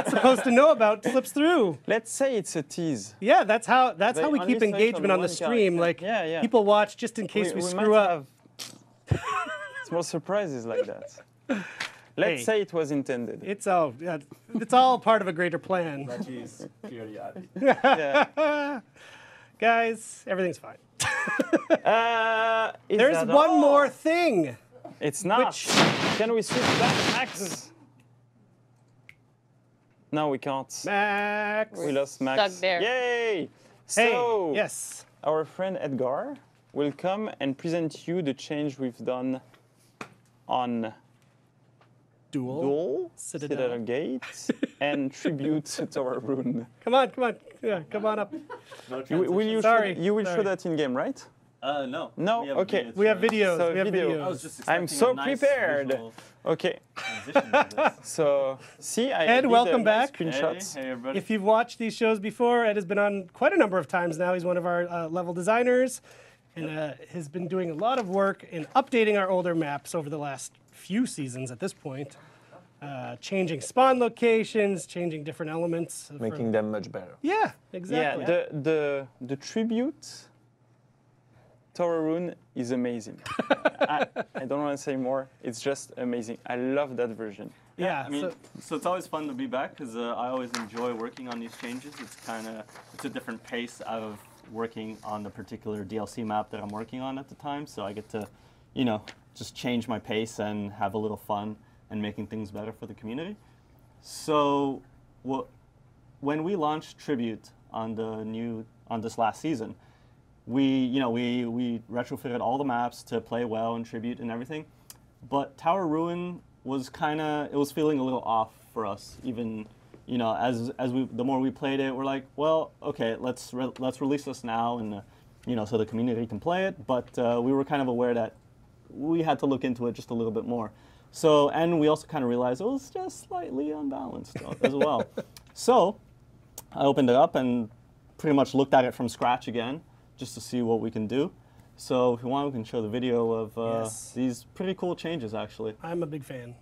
supposed to know about slips through. Let's say it's a tease. Yeah, that's how we only keep saw it engagement on the one stream. character. Like people watch just in case we screw up. Small surprises like that. Let's say it was intended. It's all part of a greater plan. Jeez, period. Guys, everything's fine. There's one more thing. It's not. Can we switch back, Max? No, we can't. Max. We lost Max. Stuck there. Yay! Hey, So, yes. our friend Edgar will come and present you the change we've done on Duel, Citadel Gate, and Tribute Tower Rune. Come on, come on. Yeah, come on up. No Will you Sorry, show, you will sorry. show that in game, right? No. No? We have Okay. videos We have for it. videos. So we have video. videos. I was just I'm expecting so a nice prepared. visual Okay. transition to this. So, see, I Ed, did welcome nice back. screenshots. Hey, everybody. If you've watched these shows before, Ed has been on quite a number of times now. He's one of our level designers and has been doing a lot of work in updating our older maps over the last few seasons at this point. Changing spawn locations, changing different elements. Making them much better. Yeah, exactly. Yeah, the Tribute Tower Rune is amazing. I don't want to say more. It's just amazing. I love that version. Yeah, I mean, so it's always fun to be back because I always enjoy working on these changes. It's a different pace out of working on the particular DLC map that I'm working on at the time. So I get to, just change my pace and have a little fun and making things better for the community. So, when we launched Tribute on this last season, we retrofitted all the maps to play well in Tribute and everything, but Tower Ruin was it was feeling a little off for us. Even, the more we played it, we're like, well, okay, let's release this now, and so the community can play it. But we were kind of aware that we had to look into it just a little bit more. So, and we also kind of realized it was just slightly unbalanced as well. So, I opened it up and pretty much looked at it from scratch again, just to see what we can do. So, if you want, we can show the video of these pretty cool changes, actually. I'm a big fan.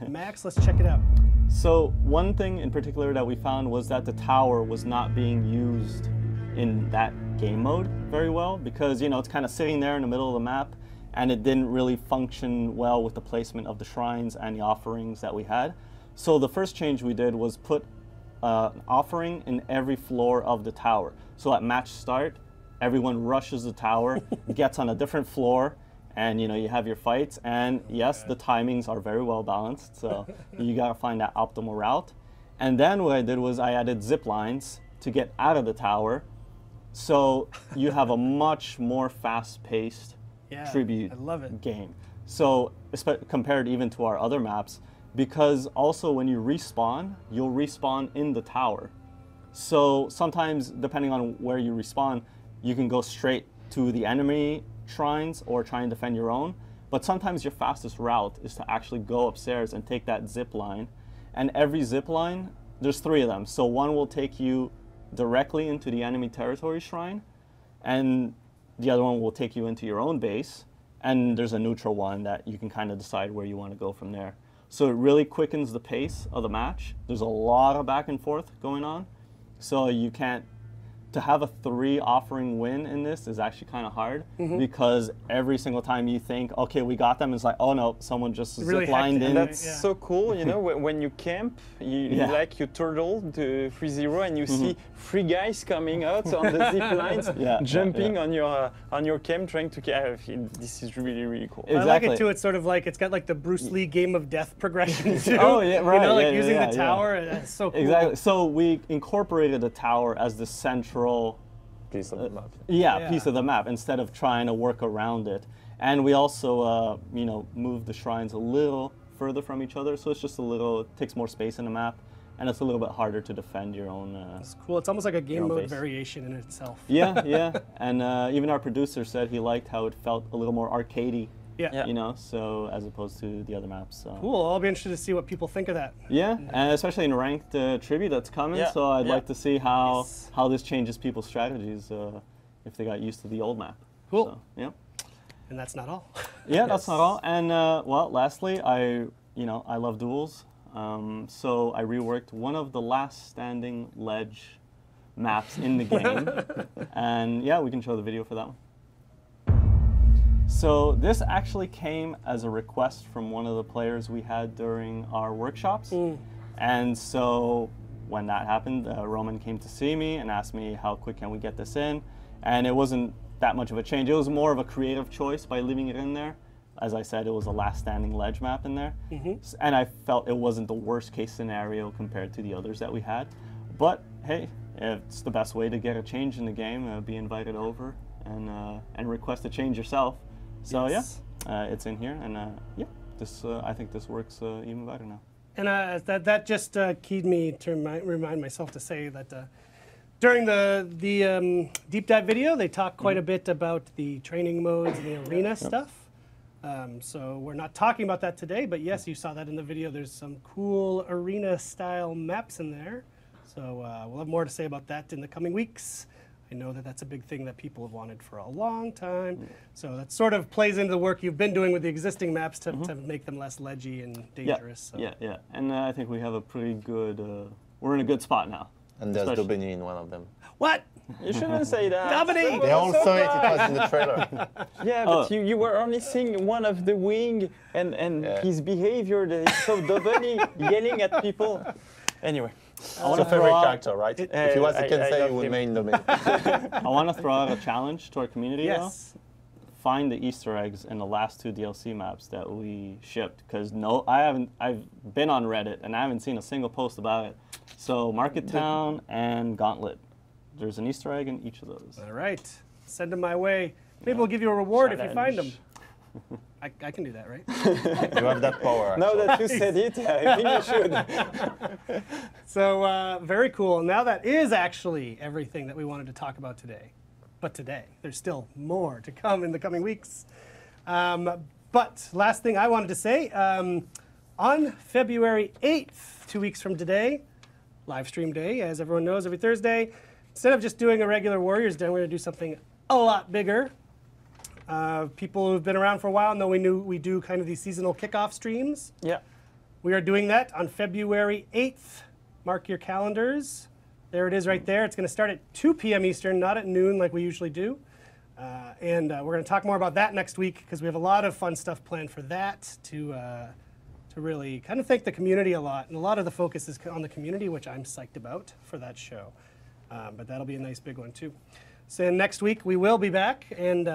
Max, let's check it out. So, one thing in particular that we found was that the tower was not being used in that game mode very well because, it's kind of sitting there in the middle of the map, and it didn't really function well with the placement of the shrines and the offerings that we had. So the first change we did was put an offering in every floor of the tower. So at match start, everyone rushes the tower, gets on a different floor, and you have your fights. And yes, the timings are very well balanced, so you gotta find that optimal route. And then what I did was I added zip lines to get out of the tower, so you have a much more fast-paced Tribute I love it. game. So compared even to our other maps, because also when you respawn, you'll respawn in the tower. So sometimes, depending on where you respawn, you can go straight to the enemy shrines or try and defend your own. But sometimes your fastest route is to actually go upstairs and take that zip line. And every zip line, there's 3 of them. So one will take you directly into the enemy territory shrine, and the other one will take you into your own base, and there's a neutral one that you can kind of decide where you want to go from there. So it really quickens the pace of the match. There's a lot of back and forth going on, so you can't to have a 3 offering win in this is actually kind of hard because every single time you think, okay, we got them, it's like, oh no, someone just really zip-lined hacked in. it. That's so cool, when you camp, you turtle the 3-0 and you see 3 guys coming out on the zip lines, jumping on your camp, trying to this is really, really cool. I like it too. It's sort of like it's got like the Bruce Lee game of death progression too. Oh yeah, right. Using the tower. That's so cool. Exactly. So we incorporated the tower as the central Piece of the map. piece of the map instead of trying to work around it. And we also, moved the shrines a little further from each other, so it's just it takes more space in the map, and it's a little bit harder to defend your own. It's cool. It's almost like a game mode base. variation in itself. Yeah. And even our producer said he liked how it felt a little more arcadey. Yeah. So as opposed to the other maps. So. Cool. I'll be interested to see what people think of that. Yeah, and especially in ranked tribute that's coming. Yeah. So I'd like to see how this changes people's strategies if they got used to the old map. Cool. So, yeah. And that's not all. Yeah, that's not all. And lastly, I love duels. So I reworked one of the last standing ledge maps in the game, and we can show the video for that one. So this actually came as a request from one of the players we had during our workshops. And so when that happened, Roman came to see me and asked me how quick can we get this in. And it wasn't that much of a change. It was more of a creative choice by leaving it in there. As I said, it was a last standing ledge map in there. And I felt it wasn't the worst case scenario compared to the others that we had. But hey, it's the best way to get a change in the game, be invited over. and request a change yourself. So Yes. yeah, it's in here, and yeah, this I think this works even better now. And that just keyed me to remind myself to say that during the deep dive video, they talk quite a bit about the training modes and the arena stuff. So we're not talking about that today, but yes, you saw that in the video. There's some cool arena-style maps in there. So we'll have more to say about that in the coming weeks. I know that that's a big thing that people have wanted for a long time. So that sort of plays into the work you've been doing with the existing maps to make them less ledgy and dangerous. Yeah, yeah, and I think we have a pretty good. We're in a good spot now. And there's Especially- Dobini in one of them. What? You shouldn't say that. Dominique! They all saw it, it was in the trailer. Yeah, but you were only seeing one of the wing and his behavior, so Dobini yelling at people. Anyway. It's your favorite character, right? If he was a I Kensei, love you would him. main Dobini. I want to throw out a challenge to our community. Yes. Though. Find the Easter eggs in the last 2 DLC maps that we shipped, because I've been on Reddit and I haven't seen a single post about it. So Market Town and Gauntlet, there's an Easter egg in each of those. All right. Send them my way. Maybe we'll give you a reward if you find them. Challenge. I can do that, right? You have that power. Now actually. that you said it, I think you should. So very cool. Now that is actually everything that we wanted to talk about today. But today, there's still more to come in the coming weeks. But last thing I wanted to say, on February 8th, 2 weeks from today, live stream day, as everyone knows, every Thursday, instead of just doing a regular Warriors Day, we're going to do something a lot bigger. People who've been around for a while know we do kind of these seasonal kickoff streams. Yeah. We are doing that on February 8th. Mark your calendars. There it is right there. It's going to start at 2 p.m. Eastern, not at noon like we usually do. And we're going to talk more about that next week because we have a lot of fun stuff planned for that to really kind of thank the community a lot. And a lot of the focus is on the community, which I'm psyched about for that show. But that'll be a nice big one too. So next week we will be back and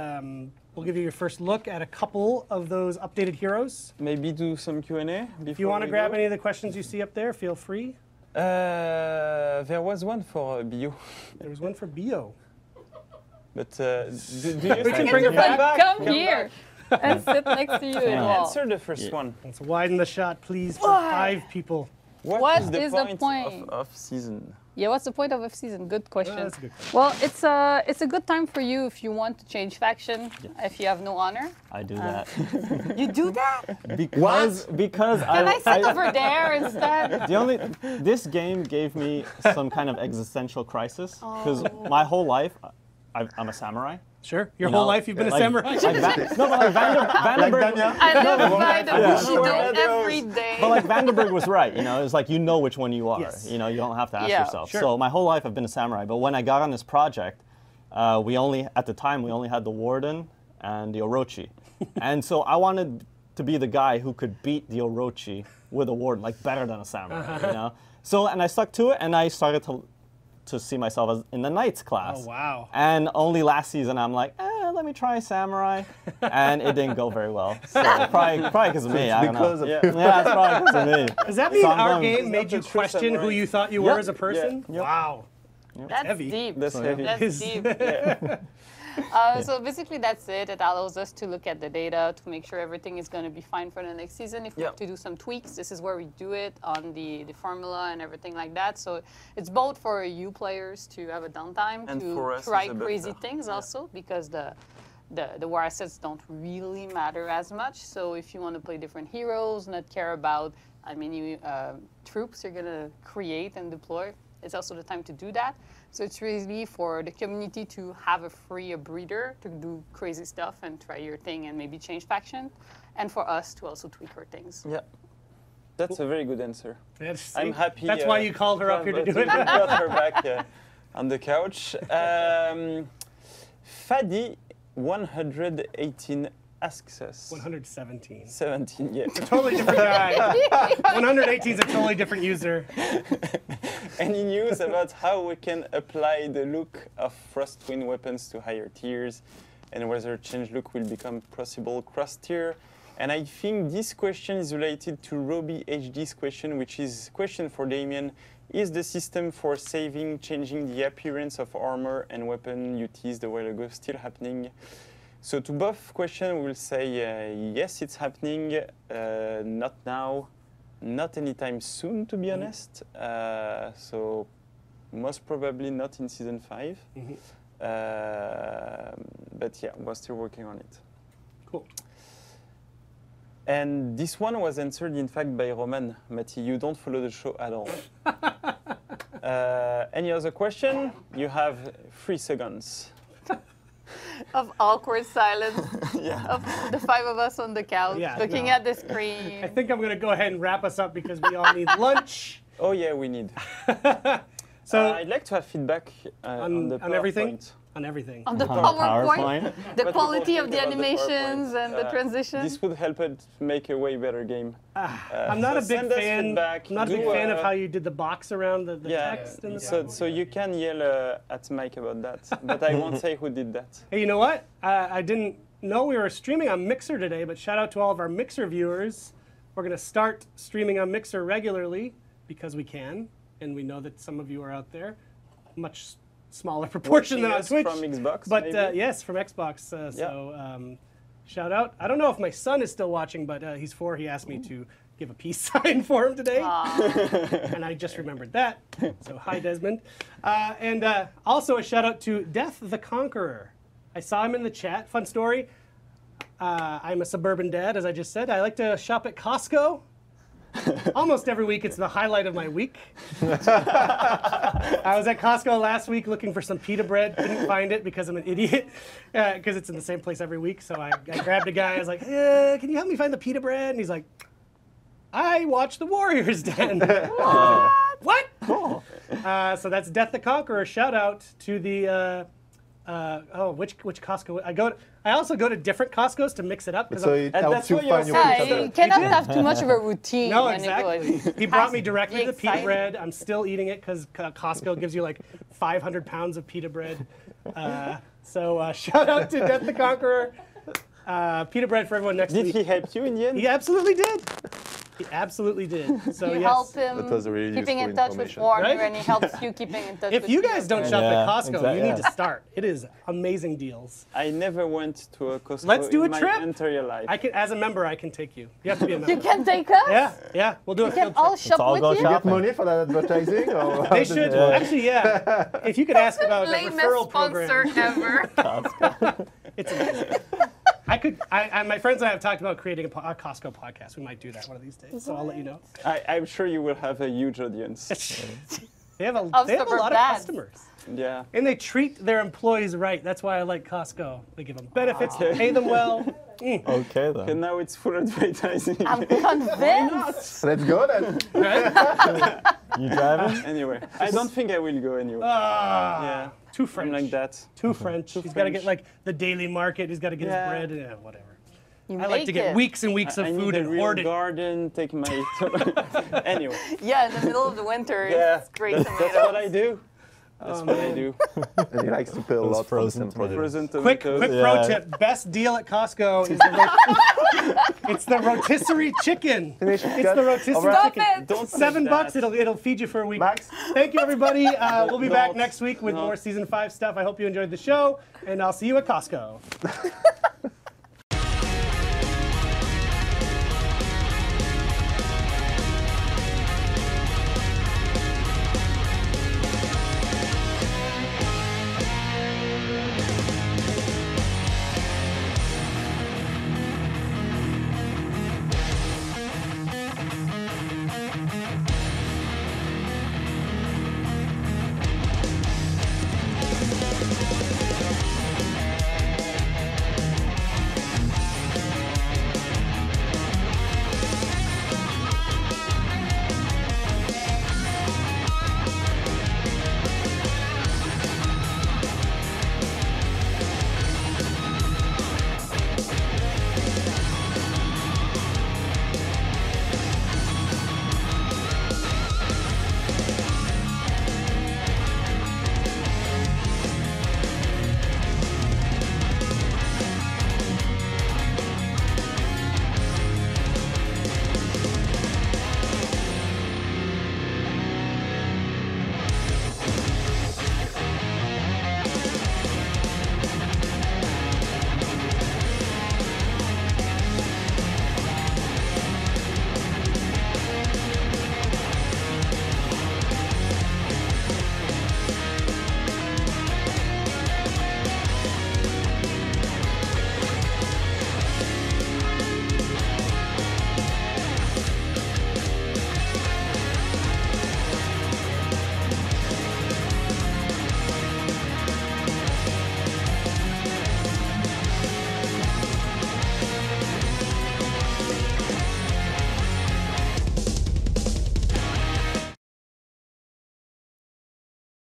we'll give you your first look at a couple of those updated heroes. Maybe do some Q&A. If you want to grab any of the questions you see up there, feel free. There was one for Bio. There was one for Bio. But do you We can bring her back. Come here and sit next to you. Edouard. Answer the first one. Let's widen the shot, please, for 5 people. What is is the point? of season? Yeah, what's the point of off-season? Good question. That's a good question. Well, it's a good time for you if you want to change faction, if you have no honor. I do that You do that? because Can I sit over there instead? this game gave me some kind of existential crisis because my whole life I'm a samurai. Sure. Your You whole know, life you've been a like- samurai? No, but like Vandenberg, I never find a Yeah. Bushido every day. but like Vandenberg was right. You know, it's like you know which one you are. Yes. You know, you don't have to ask Yeah, yourself. sure. So my whole life I've been a samurai. But when I got on this project, at the time we only had the warden and the Orochi, and so I wanted to be the guy who could beat the Orochi with a warden, like better than a samurai. You know. So and I stuck to it, and I started to see myself as in the knights class. Oh, wow. And only last season I'm like, let me try samurai, and it didn't go very well. So probably because of me. I don't because know. of Yeah, it's probably because of me. Does that mean So I'm our going- game made you the true question who samurai. you thought you were Yep. as a person? Yeah. Yep. Wow. That's heavy. deep. That's heavy. That's deep. So basically that's it. It allows us to look at the data to make sure everything is going to be fine for the next season. If we have to do some tweaks, this is where we do it on the formula and everything like that. So it's both for you players to have a downtime And to for us try as a crazy buffer. things also because the war assets don't really matter as much. So if you want to play different heroes, not care about troops you're going to create and deploy, it's also the time to do that. So it's really for the community to have a breather to do crazy stuff and try your thing and maybe change faction, and for us to also tweak our things. Yeah. That's a very good answer. I'm happy. That's why you called her up here to do it. Got her back on the couch. Fadi 118 asks us. 117. 17, yeah. Totally different guy. 118 is a totally different user. Any news about how we can apply the look of Frost Twin weapons to higher tiers, and whether change look will become possible cross tier? And I think this question is related to Roby HD's question, which is question for Damien. is the system for saving, changing the appearance of armor and weapon you teased a while ago still happening? So to both questions, we will say yes, it's happening. Not now, not anytime soon, to be honest. So most probably not in season 5. But yeah, we're still working on it. Cool. And this one was answered, in fact, by Roman. Mati, you don't follow the show at all. Any other question? You have 3 seconds. Of awkward silence Yeah. of the 5 of us on the couch looking at the screen. I think I'm going to go ahead and wrap us up because we all need lunch. Oh yeah, we need. So I'd like to have feedback on the everything? PowerPoint. On everything. On the On PowerPoint, the What quality people of the think about the animations PowerPoint. and the transition. This would help it make a way better game. I'm not so a big send us fan. feedback. I'm not a big Do, fan of how you did the box around the Yeah, text. And so you can yell at Mike about that, but I won't say who did that. Hey, you know what? I didn't know we were streaming on Mixer today, but shout out to all of our Mixer viewers. We're going to start streaming on Mixer regularly because we can, and we know that some of you are out there. Much smaller proportion than on Watching Twitch. us from Xbox, But maybe? yes, from Xbox. So shout out. I don't know if my son is still watching, but he's 4. He asked me to give a peace sign for him today. And I just remembered that. So hi, Desmond. And also a shout out to Death the Conqueror. I saw him in the chat. Fun story. I'm a suburban dad, as I just said. I like to shop at Costco. Almost every week, it's the highlight of my week. I was at Costco last week looking for some pita bread. Couldn't find it because I'm an idiot, because it's in the same place every week. So I grabbed a guy. I was like, can you help me find the pita bread? And he's like, I watch the Warriors Den. What? Cool. So that's Death the Conqueror. Shout out to the which Costco? I also go to different Costco's to mix it up. So it helps that's you what you're find your Yeah, pizza. you cannot have too much of a routine. No, when it exactly. goes. He brought me directly Be the pita exciting. bread. I'm still eating it because Costco gives you like 500 pounds of pita bread. So shout out to Death the Conqueror. Pita bread for everyone next Did week. he help you in the end? He absolutely did. He absolutely did. So You yes. help him That was really keeping useful in touch with information. Warner, Right? and he helps you keeping in touch with If you guys don't shop Yeah, at Costco, exactly, you need yeah. to start. It is amazing deals. I never went to a Costco Let's do in a my trip. entire life. I can, as a member, I can take you. You have to be a member. You can take us. Yeah, we'll do a We can field all trip. shop all with go you. shop. Get money for that advertising? Or how They does should it work? actually, yeah. If you could ask about a Lamest referral sponsor program, ever. it's amazing. My friends and I have talked about creating a Costco podcast. We might do that one of these days. So I'll let you know. I'm sure you will have a huge audience. They have a lot suburban of dads. customers. Yeah. And they treat their employees right. That's why I like Costco. They give them benefits, they pay them well. Okay, then. And now it's full advertising. I'm convinced. Let's go then. You driving? Anyway, I don't think I will go anyway. Yeah. Too I'm French. like that. Too French. He's got to get French. like the daily market. He's got to get Yeah. his bread. Yeah, whatever. You I like make to get it. weeks and weeks of I food need a and real hoard it. garden, take my... Anyway. Yeah, in the middle of the winter, Yeah, it's great that's tomatoes. what I do. That's what I do. And he likes to pay a lot for frozen some products. Frozen Quick tomatoes. pro Yeah. tip. Best deal at Costco is it's the rotisserie chicken. It's the rotisserie Stop chicken. it! Don't say $7 that. it'll feed you for a week. Max? Thank you everybody. We'll be back Don't. next week with No. more season 5 stuff. I hope you enjoyed the show, and I'll see you at Costco.